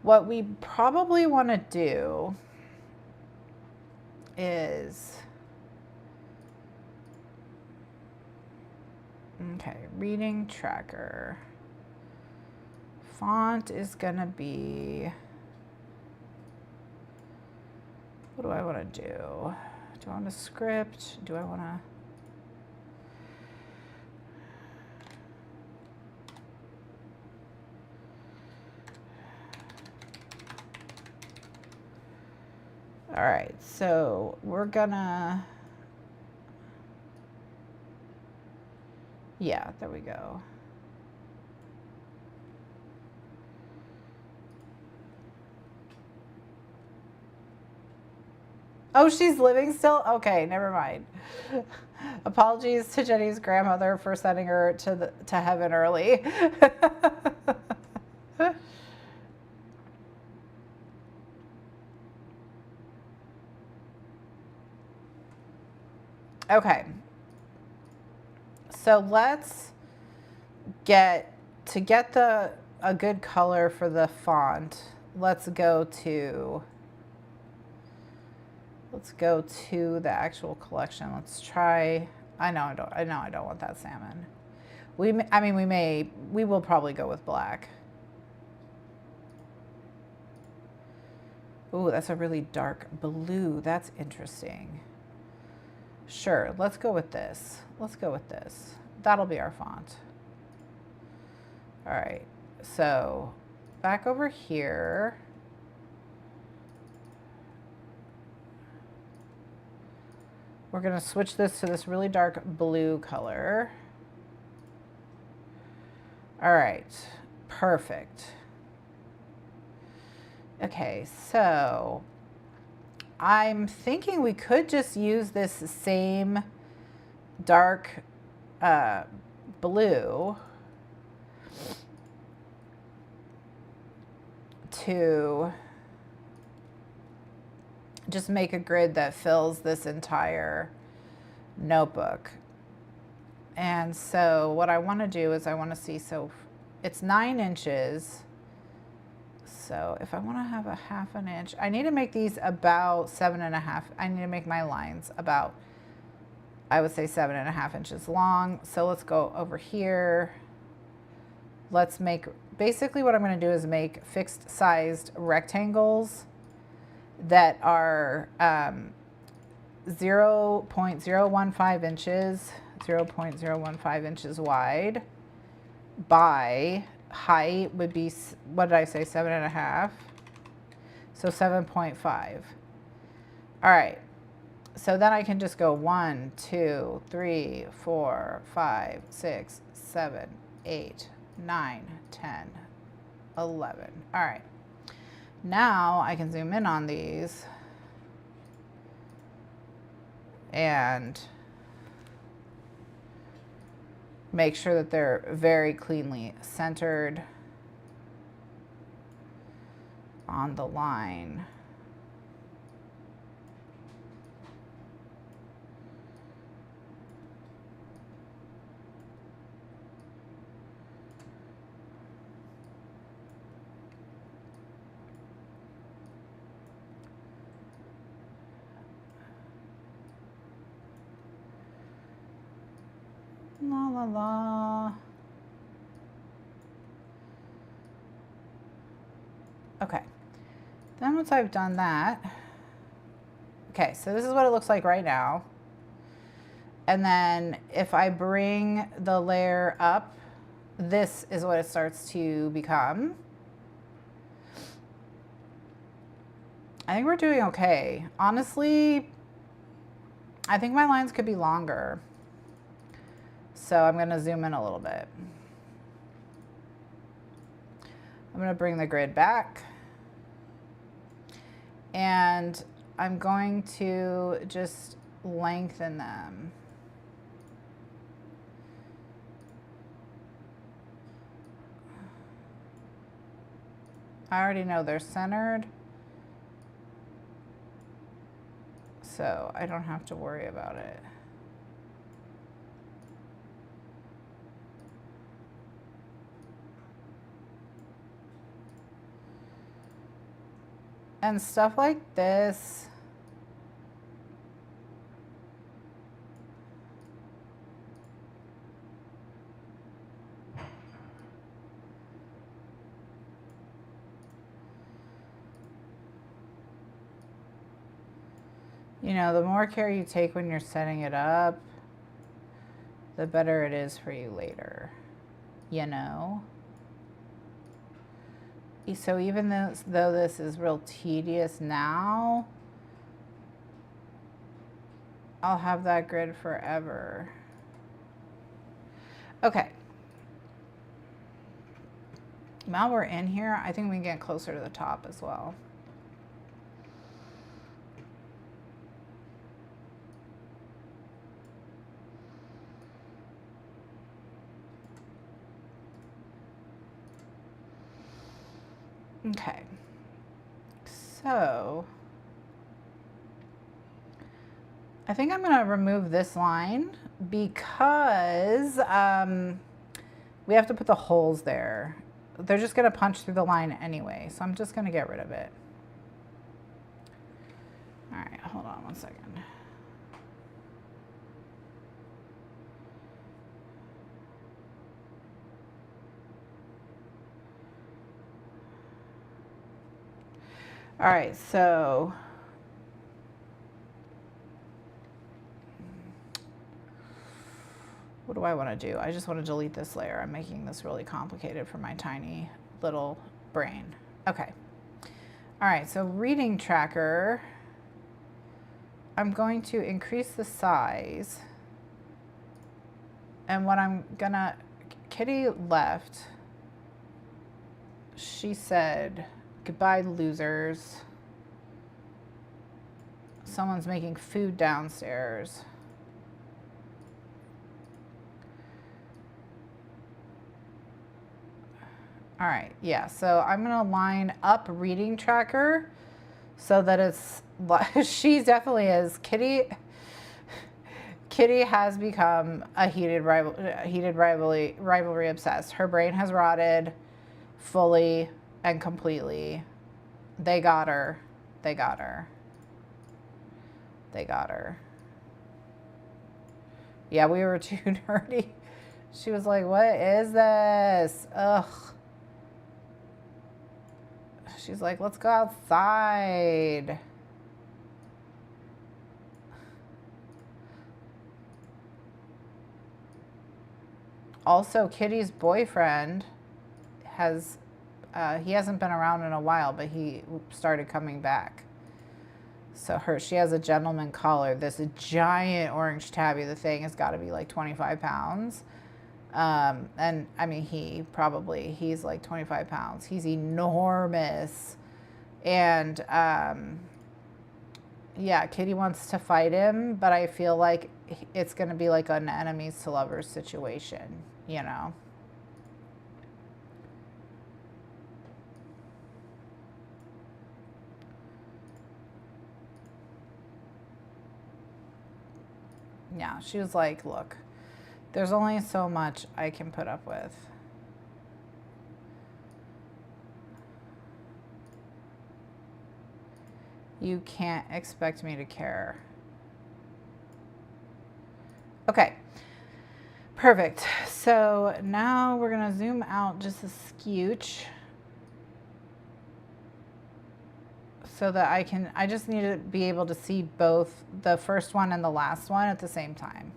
what we probably want to do is, okay, reading tracker. Font is gonna be, what do I want to do? Do I want a script? Do I want to? All right, so we're gonna, yeah, there we go. Oh, she's living still? Okay, never mind. Apologies to Jenny's grandmother for sending her to heaven early. Okay. So let's get a good color for the font. Let's go to the actual collection. Let's try, I know I don't want that salmon. We will probably go with black. Ooh, that's a really dark blue. That's interesting. Sure, let's go with this. That'll be our font. All right, so back over here. We're gonna switch this to this really dark blue color. All right, perfect. Okay, so I'm thinking we could just use this same dark blue to just make a grid that fills this entire notebook. And so what I want to do is I want to see, so it's 9 inches. So if I want to have a 1/2 inch, I need to make these about 7.5. I need to make my lines about, I would say 7.5 inches long. So let's go over here. Let's make, basically what I'm going to do is make fixed sized rectangles that are 0.015 inches, 0.015 inches wide by height would be, what did I say, 7.5? So 7.5. All right. So then I can just go 1, 2, 3, 4, 5, 6, 7, 8, 9, 10, 11. All right. Now I can zoom in on these and make sure that they're very cleanly centered on the line. La la la. Okay, then once I've done that, okay, so this is what it looks like right now. And then if I bring the layer up, this is what it starts to become. I think we're doing okay. Honestly, I think my lines could be longer. So I'm going to zoom in a little bit. I'm going to bring the grid back. And I'm going to just lengthen them. I already know they're centered, so I don't have to worry about it. And stuff like this, you know, the more care you take when you're setting it up, the better it is for you later, you know? So even though this is real tedious now, I'll have that grid forever. Okay. Now we're in here, I think we can get closer to the top as well. Okay, so I think I'm gonna remove this line because we have to put the holes there. They're just gonna punch through the line anyway, so I'm just gonna get rid of it. All right, hold on one second. All right, so what do I want to do? I just want to delete this layer. I'm making this really complicated for my tiny little brain. Okay. All right, so reading tracker. I'm going to increase the size. And what I'm gonna, Kitty left. She said, goodbye, losers. Someone's making food downstairs. All right, yeah, so I'm gonna line up reading tracker so that it's, she definitely is. Kitty has become a heated rivalry obsessed. Her brain has rotted fully and completely. They got her. They got her. They got her. Yeah, we were too nerdy. She was like, what is this? Ugh. She's like, let's go outside. Also, Kitty's boyfriend has, he hasn't been around in a while, but he started coming back. So she has a gentleman collar, this giant orange tabby. The thing has got to be like 25 pounds. And I mean, he's like 25 pounds. He's enormous. And, yeah, Kitty wants to fight him, but I feel like it's going to be like an enemies to lovers situation, you know? Yeah, she was like, look, there's only so much I can put up with. You can't expect me to care. Okay, perfect. So now we're gonna zoom out just a scooch so that I just need to be able to see both the first one and the last one at the same time.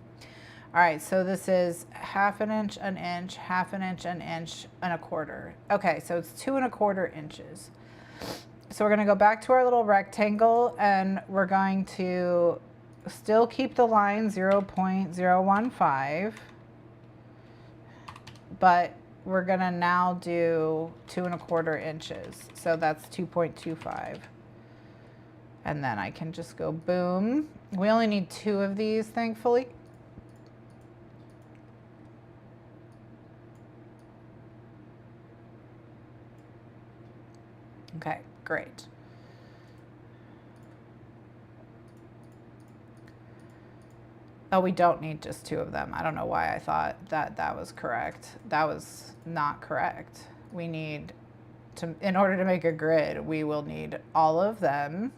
All right, so this is 1/2 inch, an inch, 1/2 inch, an inch, and 1/4. Okay, so it's 2 1/4 inches. So we're gonna go back to our little rectangle and we're going to still keep the line 0.015, but we're gonna now do 2 1/4 inches. So that's 2.25. And then I can just go boom. We only need 2 of these, thankfully. Okay, great. Oh, we don't need just 2 of them. I don't know why I thought that that was correct. That was not correct. We need to, in order to make a grid, we will need all of them.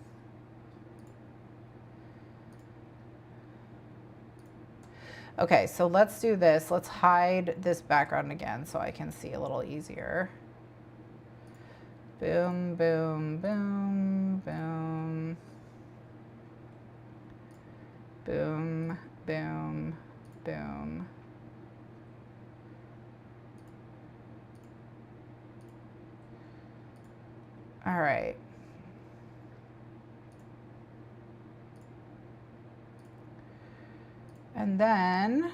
Okay, so let's do this. Let's hide this background again so I can see a little easier. Boom, boom, boom, boom. Boom, boom, boom. All right. And then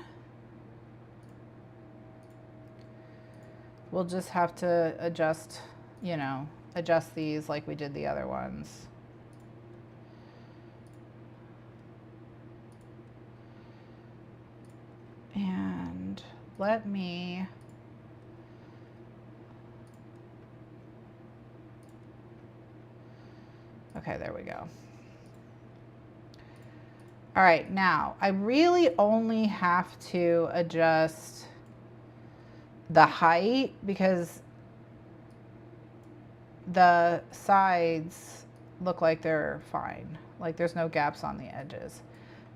we'll just have to adjust, you know, adjust these like we did the other ones. And let me, okay, there we go. All right, now I really only have to adjust the height because the sides look like they're fine. Like there's no gaps on the edges.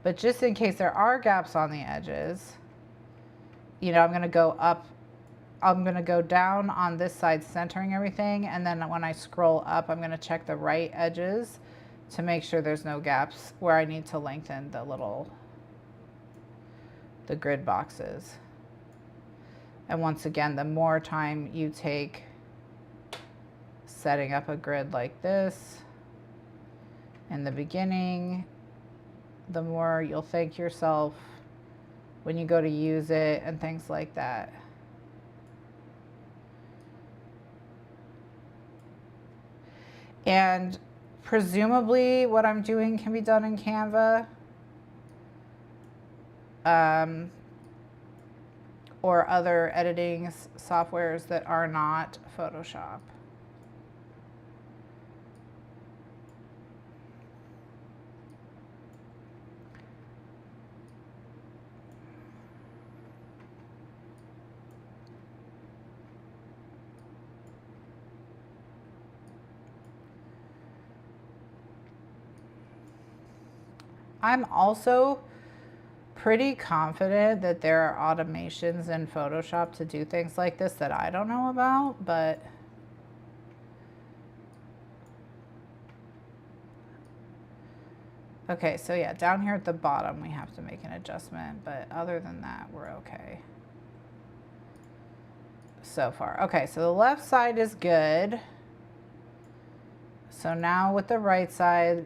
But just in case there are gaps on the edges, you know, I'm going to go up, I'm going to go down on this side centering everything, and then when I scroll up, I'm going to check the right edges to make sure there's no gaps where I need to lengthen the grid boxes. And once again, the more time you take setting up a grid like this in the beginning, the more you'll thank yourself when you go to use it and things like that. And presumably what I'm doing can be done in Canva or other editing softwares that are not Photoshop. I'm also pretty confident that there are automations in Photoshop to do things like this that I don't know about, but okay, so yeah, down here at the bottom we have to make an adjustment, but other than that, we're okay so far. Okay, so the left side is good. So now with the right side,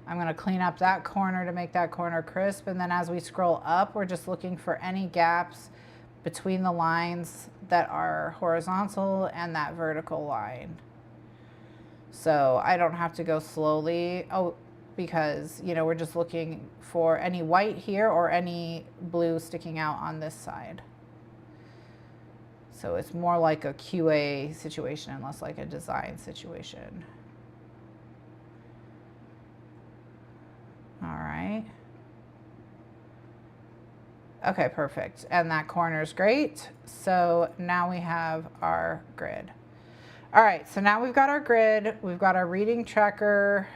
I'm going to clean up that corner to make that corner crisp. And then as we scroll up, we're just looking for any gaps between the lines that are horizontal and that vertical line. So I don't have to go slowly. Oh, because, you know, we're just looking for any white here or any blue sticking out on this side. So it's more like a QA situation and less like a design situation. All right. Okay, perfect. And that corner is great. So now we have our grid. All right, so now we've got our grid. We've got our reading tracker.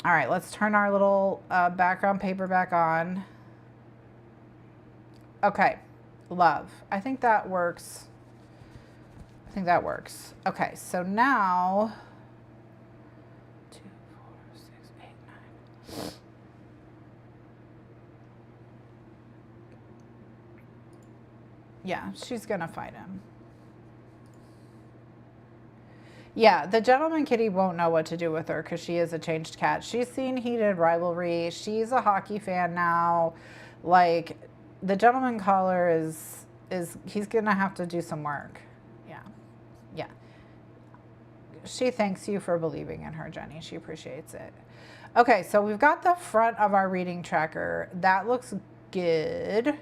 All right, let's turn our little background paper back on. Okay, love. I think that works. I think that works. Okay, so now 2, 4, 6, 8, 9. Yeah, she's gonna fight him. Yeah, the gentleman kitty won't know what to do with her because she is a changed cat. She's seen heated rivalry. She's a hockey fan now. Like, the gentleman caller is he's gonna have to do some work. Yeah, yeah. She thanks you for believing in her, Jenny. She appreciates it. Okay, so we've got the front of our reading tracker. That looks good.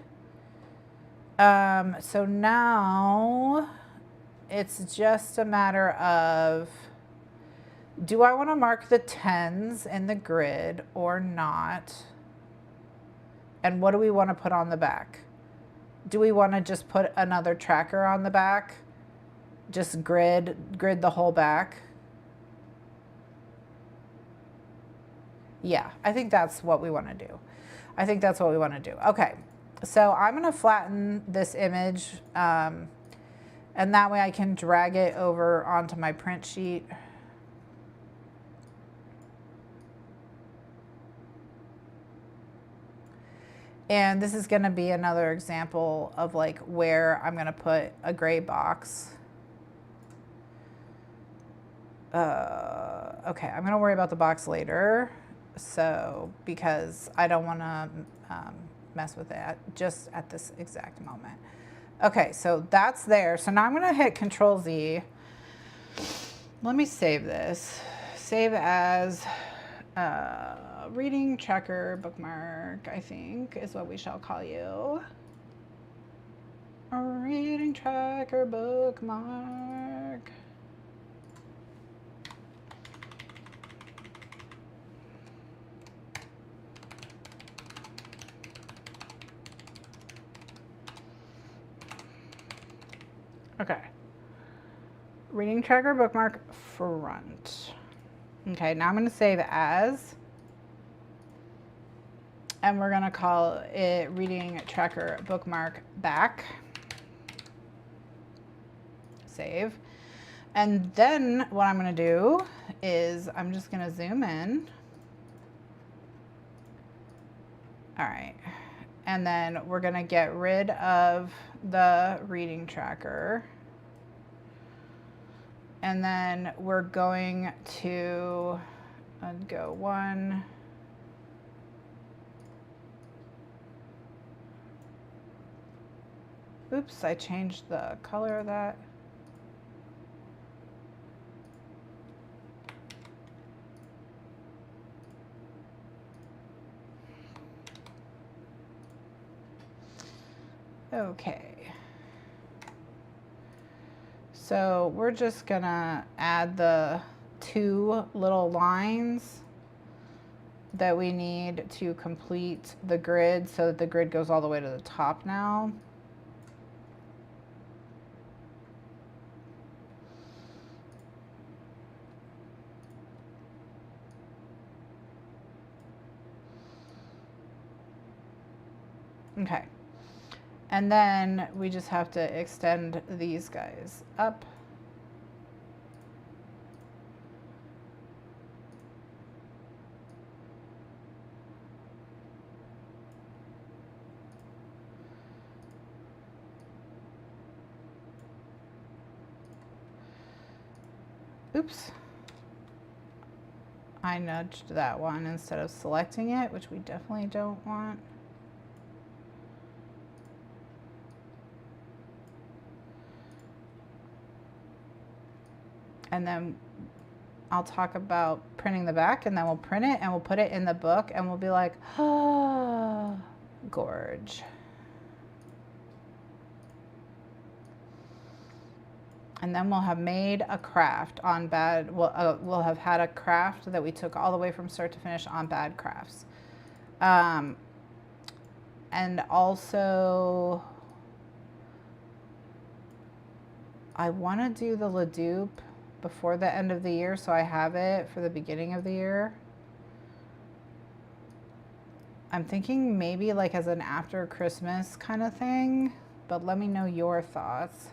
So now it's just a matter of, do I want to mark the 10s in the grid or not? And what do we want to put on the back? Do we want to just put another tracker on the back? Just grid the whole back? Yeah, I think that's what we want to do. I think that's what we want to do. Okay, so I'm going to flatten this image, and that way I can drag it over onto my print sheet. And this is going to be another example of like where I'm going to put a gray box. Okay, I'm going to worry about the box later. So, because I don't want to mess with it just at this exact moment. Okay, so that's there. So now I'm going to hit Control Z. Let me save this. Save as reading tracker bookmark, I think is what we shall call you. A reading tracker bookmark. Okay. Reading tracker bookmark front. Okay, now I'm going to save as, and we're going to call it reading tracker bookmark back. Save. And then what I'm going to do is I'm just going to zoom in. All right. And then we're going to get rid of the reading tracker. And then we're going to go one. Oops, I changed the color of that. Okay. So we're just gonna add the 2 little lines that we need to complete the grid so that the grid goes all the way to the top now. Okay. And then we just have to extend these guys up. Oops. I nudged that one instead of selecting it, which we definitely don't want. And then I'll talk about printing the back, and then we'll print it and we'll put it in the book and we'll be like, oh, gorge. And then we'll have made a craft on bad, we'll have had a craft that we took all the way from start to finish on bad crafts. And also, I want to do the Leduc before the end of the year, so I have it for the beginning of the year. I'm thinking maybe like as an after Christmas kind of thing, but let me know your thoughts.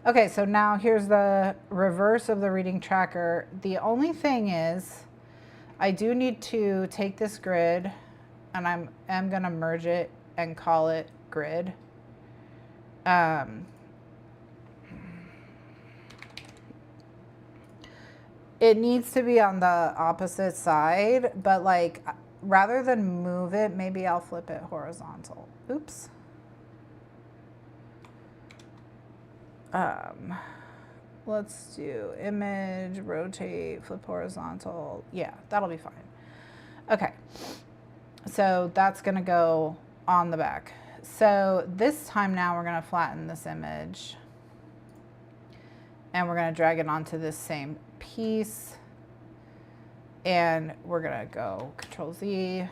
Okay, so now here's the reverse of the reading tracker. The only thing is I do need to take this grid and I'm gonna merge it and call it grid. It needs to be on the opposite side, but like rather than move it, maybe I'll flip it horizontal. Oops. Let's do image, rotate, flip horizontal. Yeah, that'll be fine. Okay, so that's gonna go on the back. so this time now we're going to flatten this image. And we're going to drag it onto this same piece. And we're going to go Control Z,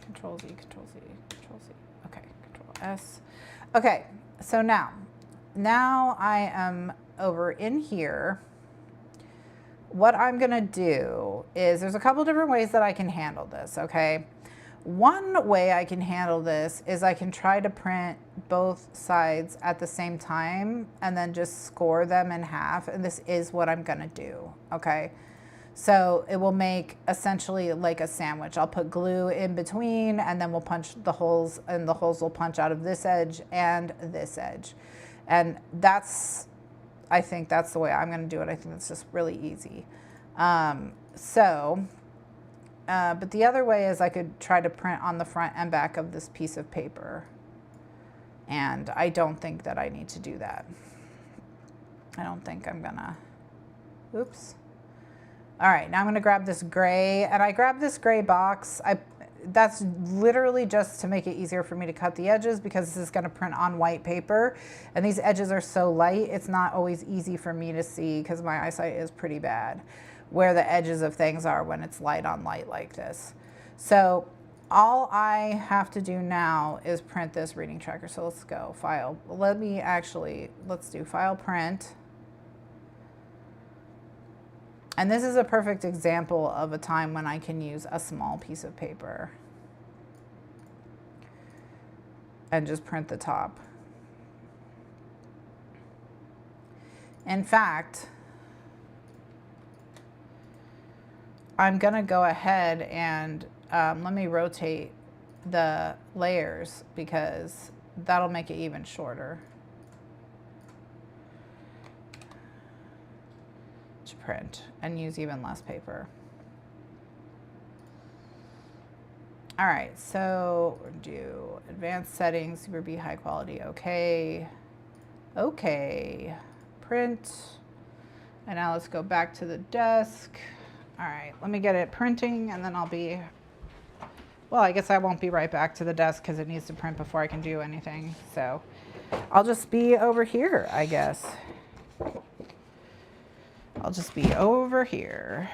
Control Z, Control Z, Control Z. Okay, Control S. Okay, so now I am over in here. What I'm going to do is there's a couple different ways that I can handle this, okay? One way I can handle this is I can try to print both sides at the same time and then just score them in half. And this is what I'm gonna do, okay? So it will make essentially like a sandwich. I'll put glue in between and then we'll punch the holes and the holes will punch out of this edge and this edge. And I think that's the way I'm gonna do it. I think it's just really easy. But the other way is I could try to print on the front and back of this piece of paper. And I don't think that I need to do that. I don't think I'm gonna, oops. All right, now I'm gonna grab this gray, and I grabbed this gray box. That's literally just to make it easier for me to cut the edges because this is gonna print on white paper. And these edges are so light, it's not always easy for me to see because my eyesight is pretty bad, where the edges of things are when it's light on light like this. So all I have to do now is print this reading tracker. So let's go file. Let's do file print. And this is a perfect example of a time when I can use a small piece of paper and just print the top. In fact, I'm gonna go ahead and let me rotate the layers because that'll make it even shorter to print and use even less paper. All right, so we'll do advanced settings, Super B high quality, okay. Okay, print. And now let's go back to the desk. All right, let me get it printing and then well, I guess I won't be right back to the desk because it needs to print before I can do anything. So I'll just be over here, I guess. I'll just be over here.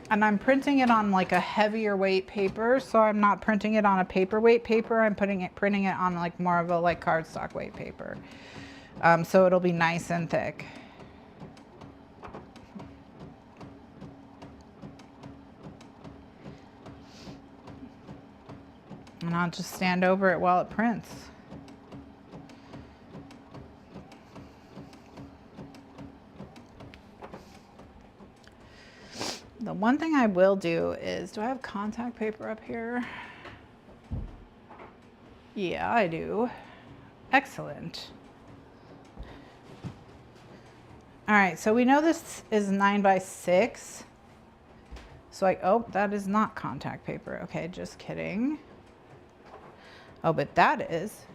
And I'm printing it on like a heavier weight paper, so I'm not printing it on a paperweight paper. I'm printing it on like more of a like cardstock weight paper. So it'll be nice and thick. And I'll just stand over it while it prints. The one thing I will do is, do I have contact paper up here? Yeah, I do. Excellent. All right, so we know this is 9 by 6. So oh, that is not contact paper. Okay, just kidding. Oh, but that is.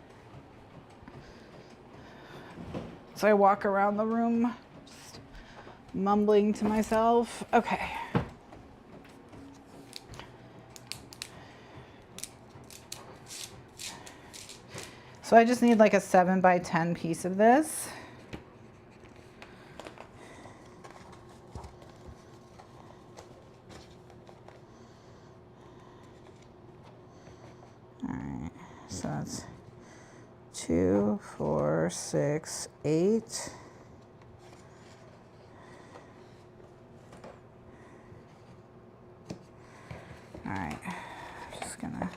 So I walk around the room just mumbling to myself. Okay. So I just need like a 7 by 10 piece of this. All right, so that's 2, 4, 6, 8. All right, just gonna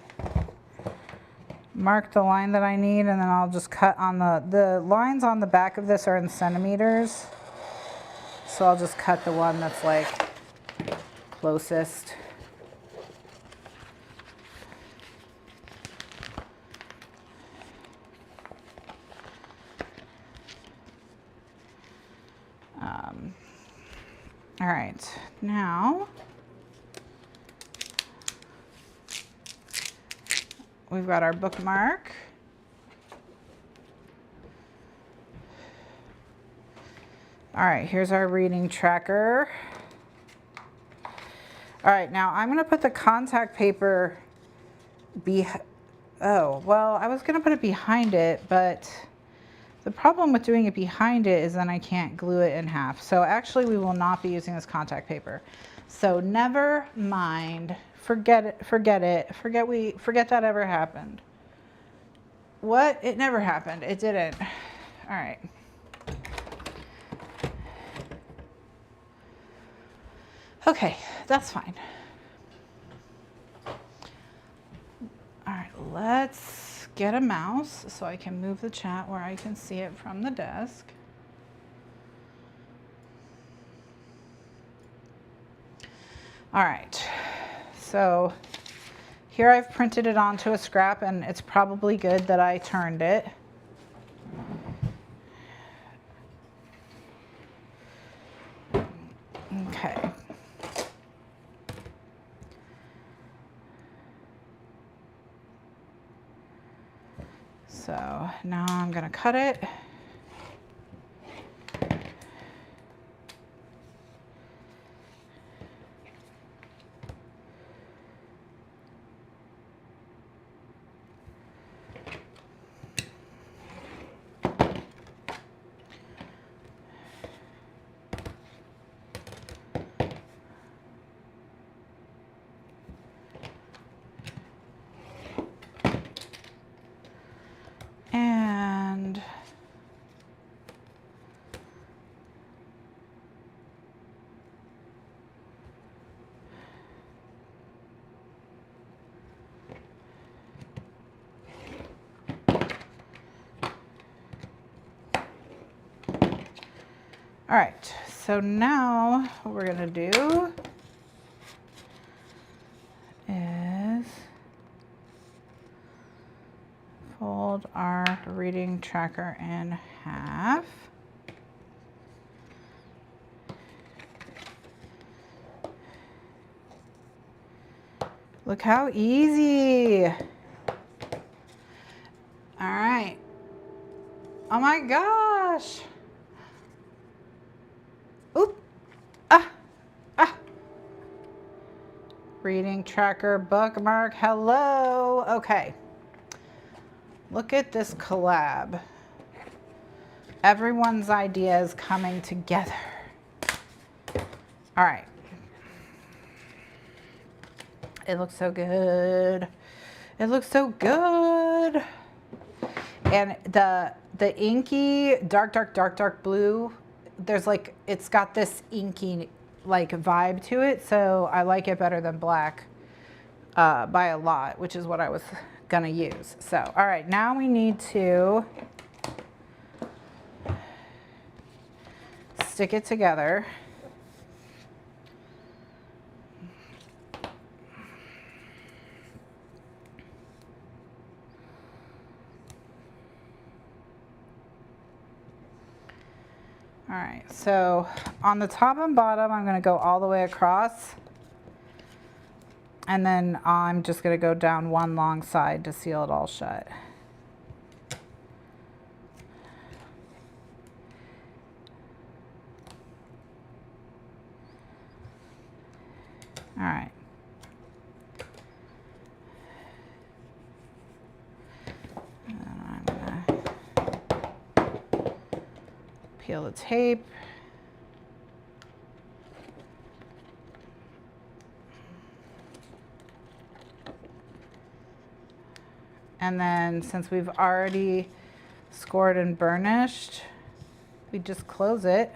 mark the line that I need, and then I'll just cut on the lines on the back of this are in centimeters. So I'll just cut the one that's like closest. All right, now we've got our bookmark. All right, here's our reading tracker. All All right, now I'm gonna put the contact paper oh, well, I was gonna put it behind it, but the problem with doing it behind it is then I can't glue it in half. So actually we will not be using this contact paper. So never mind, forget it, forget that ever happened. What? It never happened, it didn't. All right. Okay, that's fine. All right, let's get a mouse so I can move the chat where I can see it from the desk. All right, so here I've printed it onto a scrap, and it's probably good that I turned it. Okay. So now I'm gonna cut it. And all right, so now what we're gonna do is fold our reading tracker in half. Look how easy. All right. Oh my gosh. Oop. Ah. Ah. Reading tracker bookmark. Hello. Okay. Look at this collab. Everyone's idea is coming together. All right. It looks so good. It looks so good. And the inky dark blue, there's like, it's got this inky like vibe to it. So I like it better than black by a lot, which is what I was gonna use. So, all right, now we need to stick it together. All right, so on the top and bottom, I'm gonna go all the way across. And then I'm just gonna go down one long side to seal it all shut. All right. And I'm gonna peel the tape. And then since we've already scored and burnished, we just close it.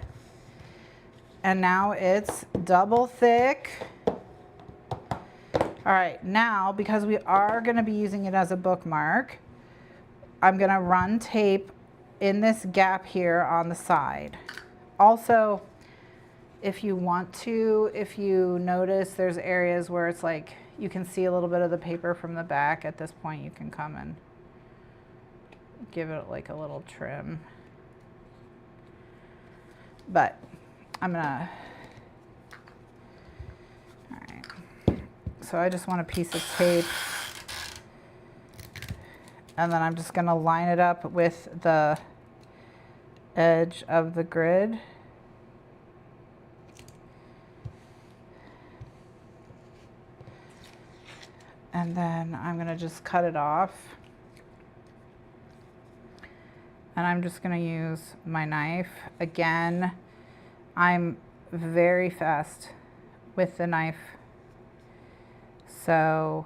And now it's double thick. All right, now because we are gonna be using it as a bookmark, I'm gonna run tape in this gap here on the side. Also, if you want to, if you notice there's areas where it's like, you can see a little bit of the paper from the back. At this point, you can come and give it like a little trim. But I'm gonna, all right. So I just want a piece of tape. And then I'm just gonna line it up with the edge of the grid. And then I'm gonna just cut it off. And I'm just gonna use my knife. Again, I'm very fast with the knife, so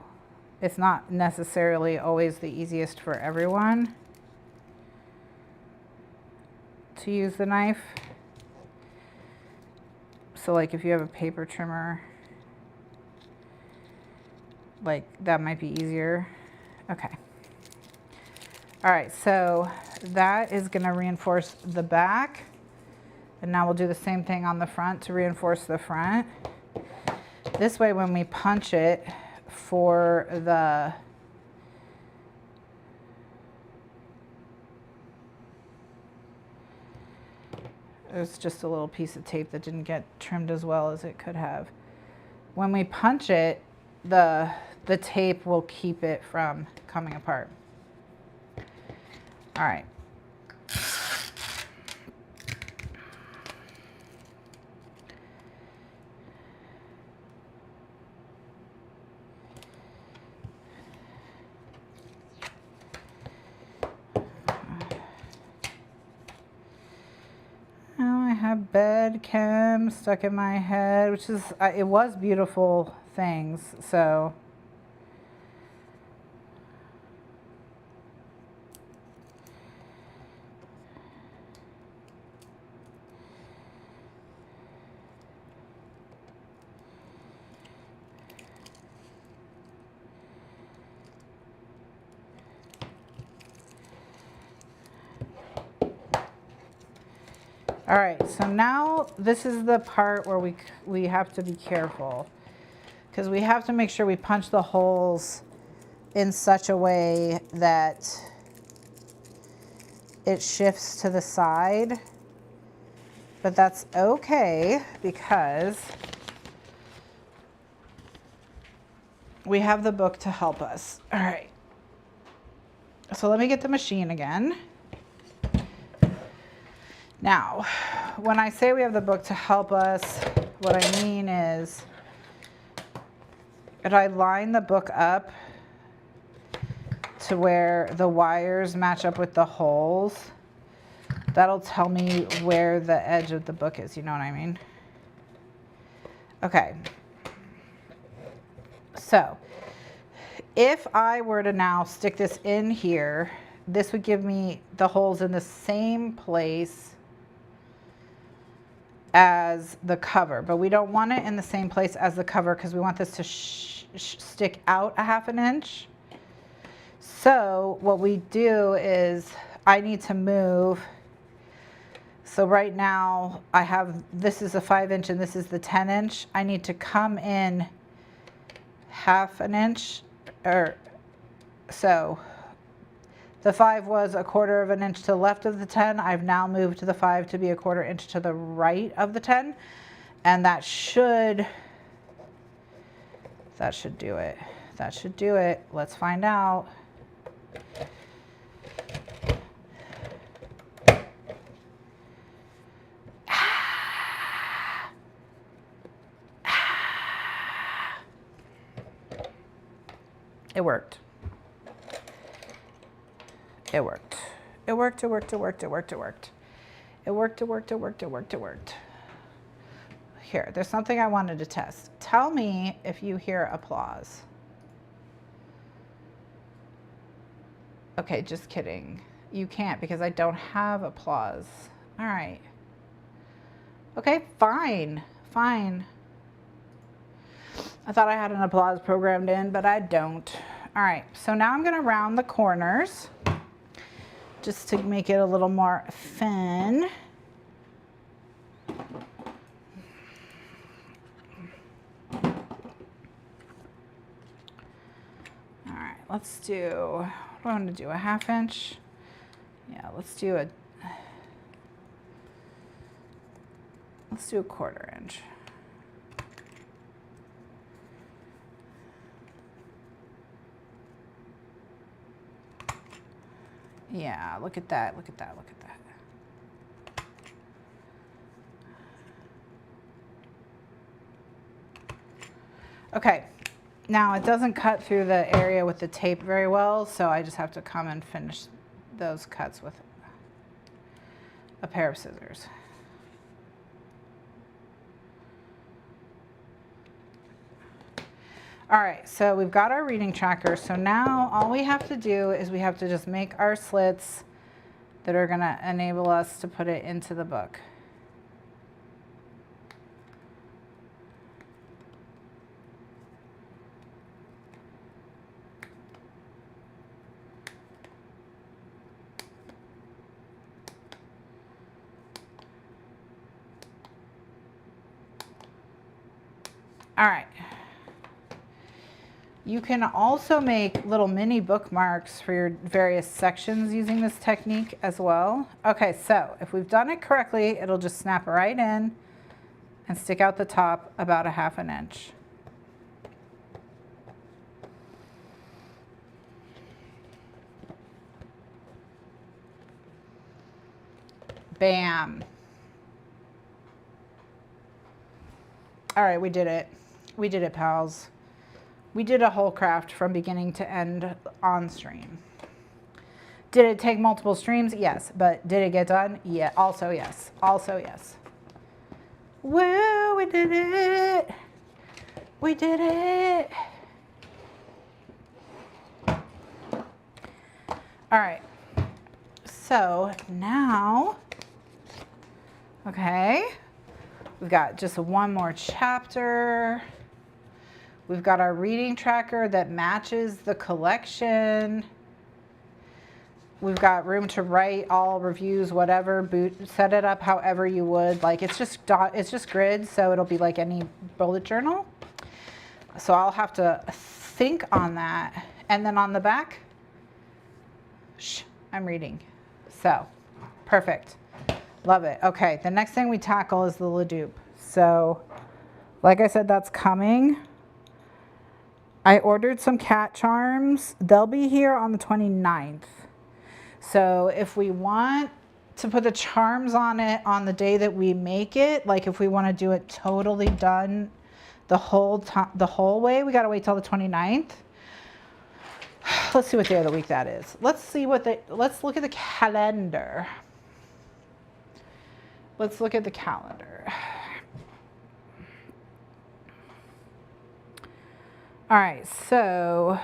it's not necessarily always the easiest for everyone to use the knife. So like if you have a paper trimmer, like that might be easier. Okay. All right, so that is gonna reinforce the back. And now we'll do the same thing on the front to reinforce the front. This way when we punch it for the there's just a little piece of tape that didn't get trimmed as well as it could have. When we punch it, the tape will keep it from coming apart. All right. Now I have bed chem stuck in my head, which is, it was beautiful things, so. All right, so now this is the part where we have to be careful because we have to make sure we punch the holes in such a way that it shifts to the side, but that's okay because we have the book to help us. All right, so let me get the machine again. Now, when I say we have the book to help us, what I mean is if I line the book up to where the wires match up with the holes, that'll tell me where the edge of the book is, you know what I mean? Okay. So, if I were to now stick this in here, this would give me the holes in the same place as the cover, but we don't want it in the same place as the cover because we want this to stick out a ½ inch. So what we do is I need to move. So right now I have, this is a 5 inch and this is the 10 inch. I need to come in ½ inch, or so. The 5 was a ½ inch to the left of the 10. I've now moved to the 5 to be a ½ inch to the right of the 10. And that should do it. That should do it. Let's find out. It worked. It worked. It worked, it worked, it worked, it worked, it worked. It worked, it worked, it worked, it worked, it worked. Here, there's something I wanted to test. Tell me if you hear applause. Okay, just kidding. You can't because I don't have applause. All right. Okay, fine, fine. I thought I had an applause programmed in, but I don't. All right, so now I'm gonna round the corners just to make it a little more fun. All right, let's do, what do I want to do, a ½ inch? Yeah, let's do a ½ inch. Yeah, look at that, look at that, look at that. Okay, Now it doesn't cut through the area with the tape very well, so I just have to come and finish those cuts with a pair of scissors. All right, so we've got our reading tracker. So now all we have to do is we have to just make our slits that are gonna enable us to put it into the book. All right. You can also make little mini bookmarks for your various sections using this technique as well. Okay, so if we've done it correctly, it'll just snap right in and stick out the top about 1/2 inch. Bam. All right, we did it. We did it, pals. We did a whole craft from beginning to end on stream. Did it take multiple streams? Yes. But did it get done? Yeah. Also yes. Also yes. Woo, we did it. We did it. All right. So now, okay, we've got just one more chapter. We've got our reading tracker that matches the collection. We've got room to write all reviews, whatever, set it up however you would. Like it's just grid, so it'll be like any bullet journal. So I'll have to think on that. And then on the back, shh, I'm reading. So perfect. Love it. Okay, the next thing we tackle is the Leduc. So like I said, that's coming. I ordered some cat charms. They'll be here on the 29th. So if we want to put the charms on it on the day that we make it, like if we want to do it totally done the whole way, we got to wait till the 29th. Let's see what day of the week that is. Let's look at the calendar. Let's look at the calendar. All right, so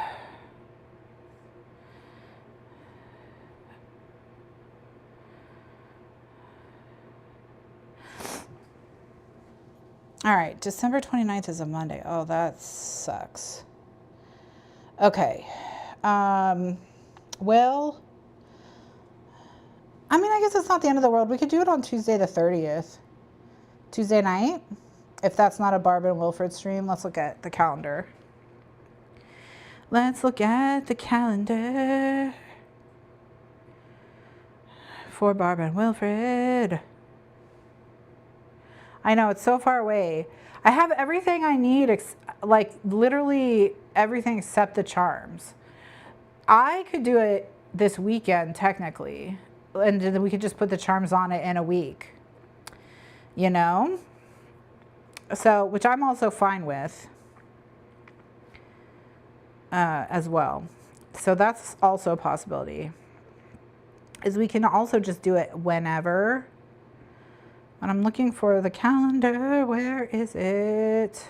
all right, December 29th is a Monday. Oh, that sucks. Okay. Well, I mean, I guess it's not the end of the world. We could do it on Tuesday the 30th. Tuesday night. If that's not a Barb and Wilfred stream, let's look at the calendar. Let's look at the calendar for Barb and Wilfred. I know, it's so far away. I have everything I need, like literally everything except the charms. I could do it this weekend, technically, and then we could just put the charms on it in a week, you know? So, which I'm also fine with. As well. So that's also a possibility. Is we can also just do it whenever. And I'm looking for the calendar. Where is it?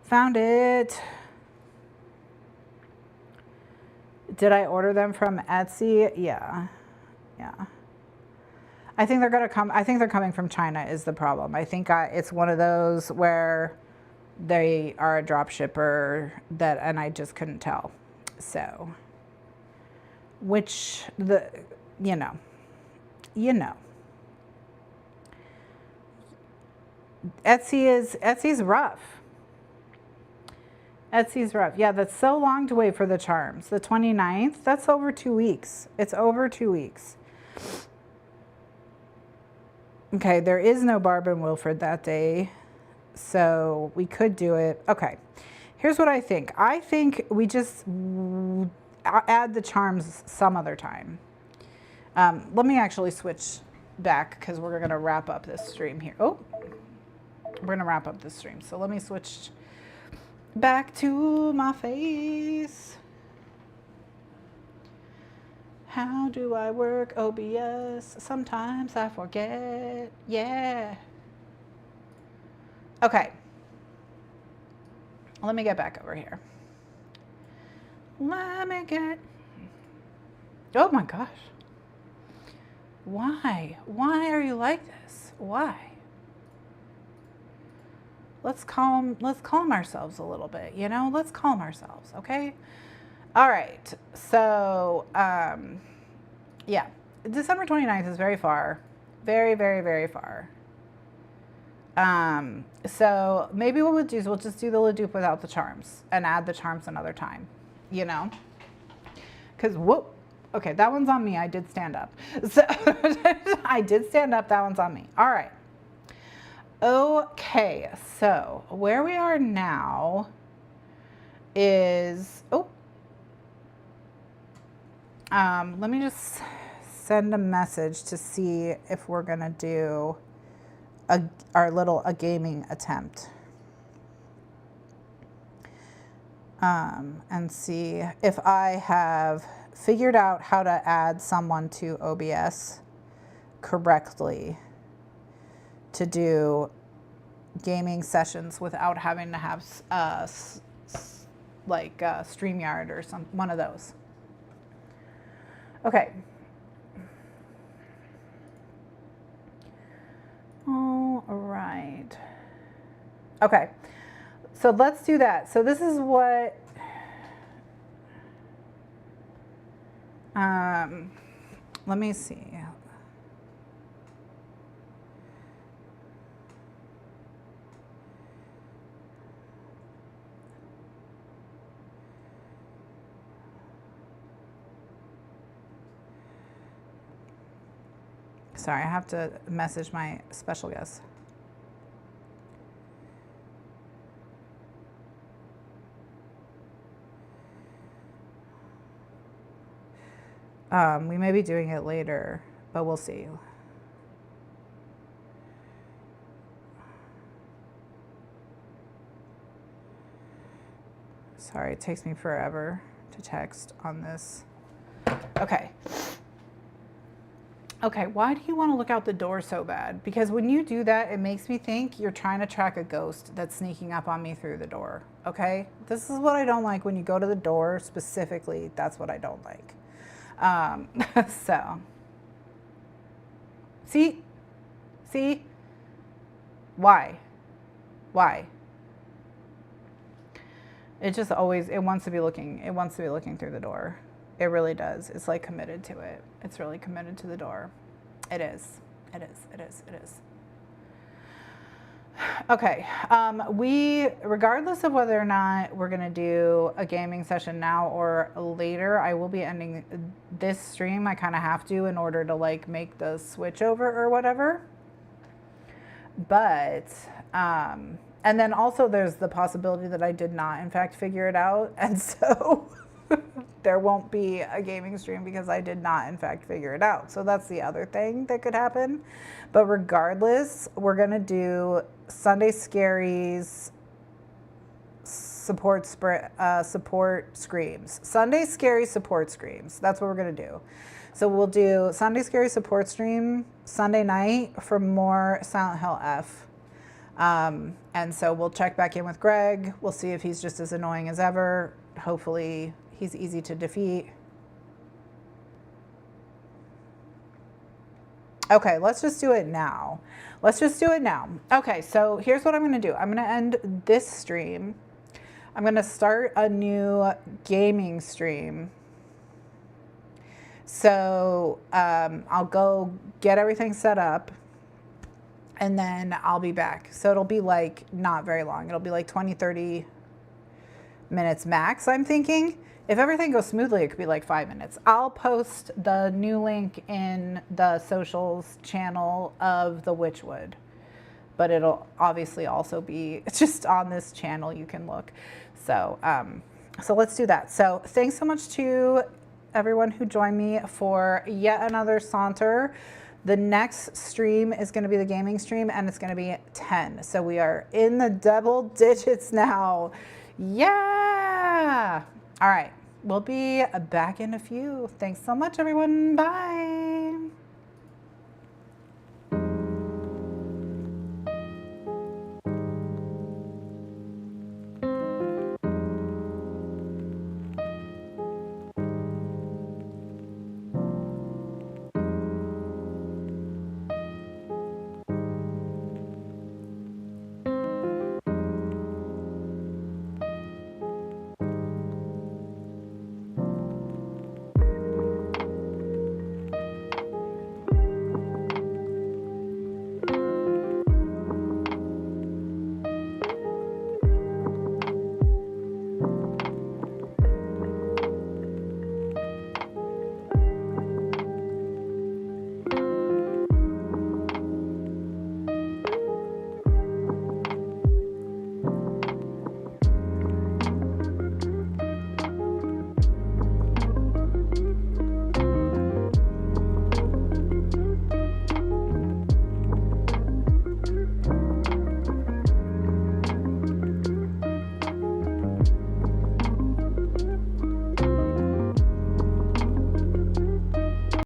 Found it. Did I order them from Etsy? Yeah. Yeah. I think they're gonna come. I think they're coming from China is the problem. I think it's one of those where they are a drop shipper and I just couldn't tell. So, which you know, Etsy's rough. Etsy's rough. Yeah, that's so long to wait for the charms. The 29th, that's over 2 weeks. It's over 2 weeks. Okay, there is no Barb and Wilfred that day. So we could do it. Okay, here's what I think. I think we just add the charms some other time. Let me actually switch back because we're going to wrap up this stream here. Oh, we're going to wrap up this stream. So let me switch back to my face. How do I work OBS? Sometimes I forget. Yeah. Okay. Let me get back over here. Let me get. Oh my gosh. Why? Why are you like this? Why? Let's calm ourselves a little bit, you know? Let's calm ourselves, okay? All right. So, yeah. December 29th is very far. Very, very, very far. So maybe what we'll do is we'll just do the Leduc without the charms and add the charms another time, you know? Because whoop. Okay, that one's on me. I did stand up. So I did stand up. That one's on me. All right. Okay, so where we are now is, let me just send a message to see if we're gonna do a gaming attempt. And see if I have figured out how to add someone to OBS correctly to do gaming sessions without having to have like StreamYard or one of those. Okay. All right. Okay. So let's do that. So this is what, let me see. Sorry, I have to message my special guest. We may be doing it later, but we'll see. Sorry, it takes me forever to text on this. Okay. Okay, why do you want to look out the door so bad? Because when you do that, it makes me think you're trying to track a ghost that's sneaking up on me through the door, okay? This is what I don't like when you go to the door specifically. That's what I don't like. So, see? Why? It just always, it wants to be looking through the door. It really does. It's like committed to it. It's really committed to the door. It is. Okay. Regardless of whether or not we're going to do a gaming session now or later, I will be ending this stream. I kind of have to in order to like make the switch over or whatever. But, and then also there's the possibility that I did not in fact figure it out. And so there won't be a gaming stream because I did not in fact figure it out. So that's the other thing that could happen. But regardless, we're going to do Sunday Scaries support screams. Sunday Scary support screams. That's what we're going to do. So we'll do Sunday Scary support stream Sunday night for more Silent Hill F. And so we'll check back in with Greg. We'll see if he's just as annoying as ever. Hopefully he's easy to defeat. Okay, let's just do it now. Okay, so here's what I'm going to do. I'm going to end this stream. I'm going to start a new gaming stream. So I'll go get everything set up and then I'll be back. So it'll be like not very long. It'll be like 20, 30 minutes max, I'm thinking. If everything goes smoothly, it could be like 5 minutes. I'll post the new link in the socials channel of the Witchwood, but it'll obviously also be just on this channel. You can look. So, so let's do that. So thanks so much to everyone who joined me for yet another Saunter. The next stream is going to be the gaming stream and it's going to be 10. So we are in the double digits now. Yeah. All right. We'll be back in a few. Thanks so much, everyone. Bye.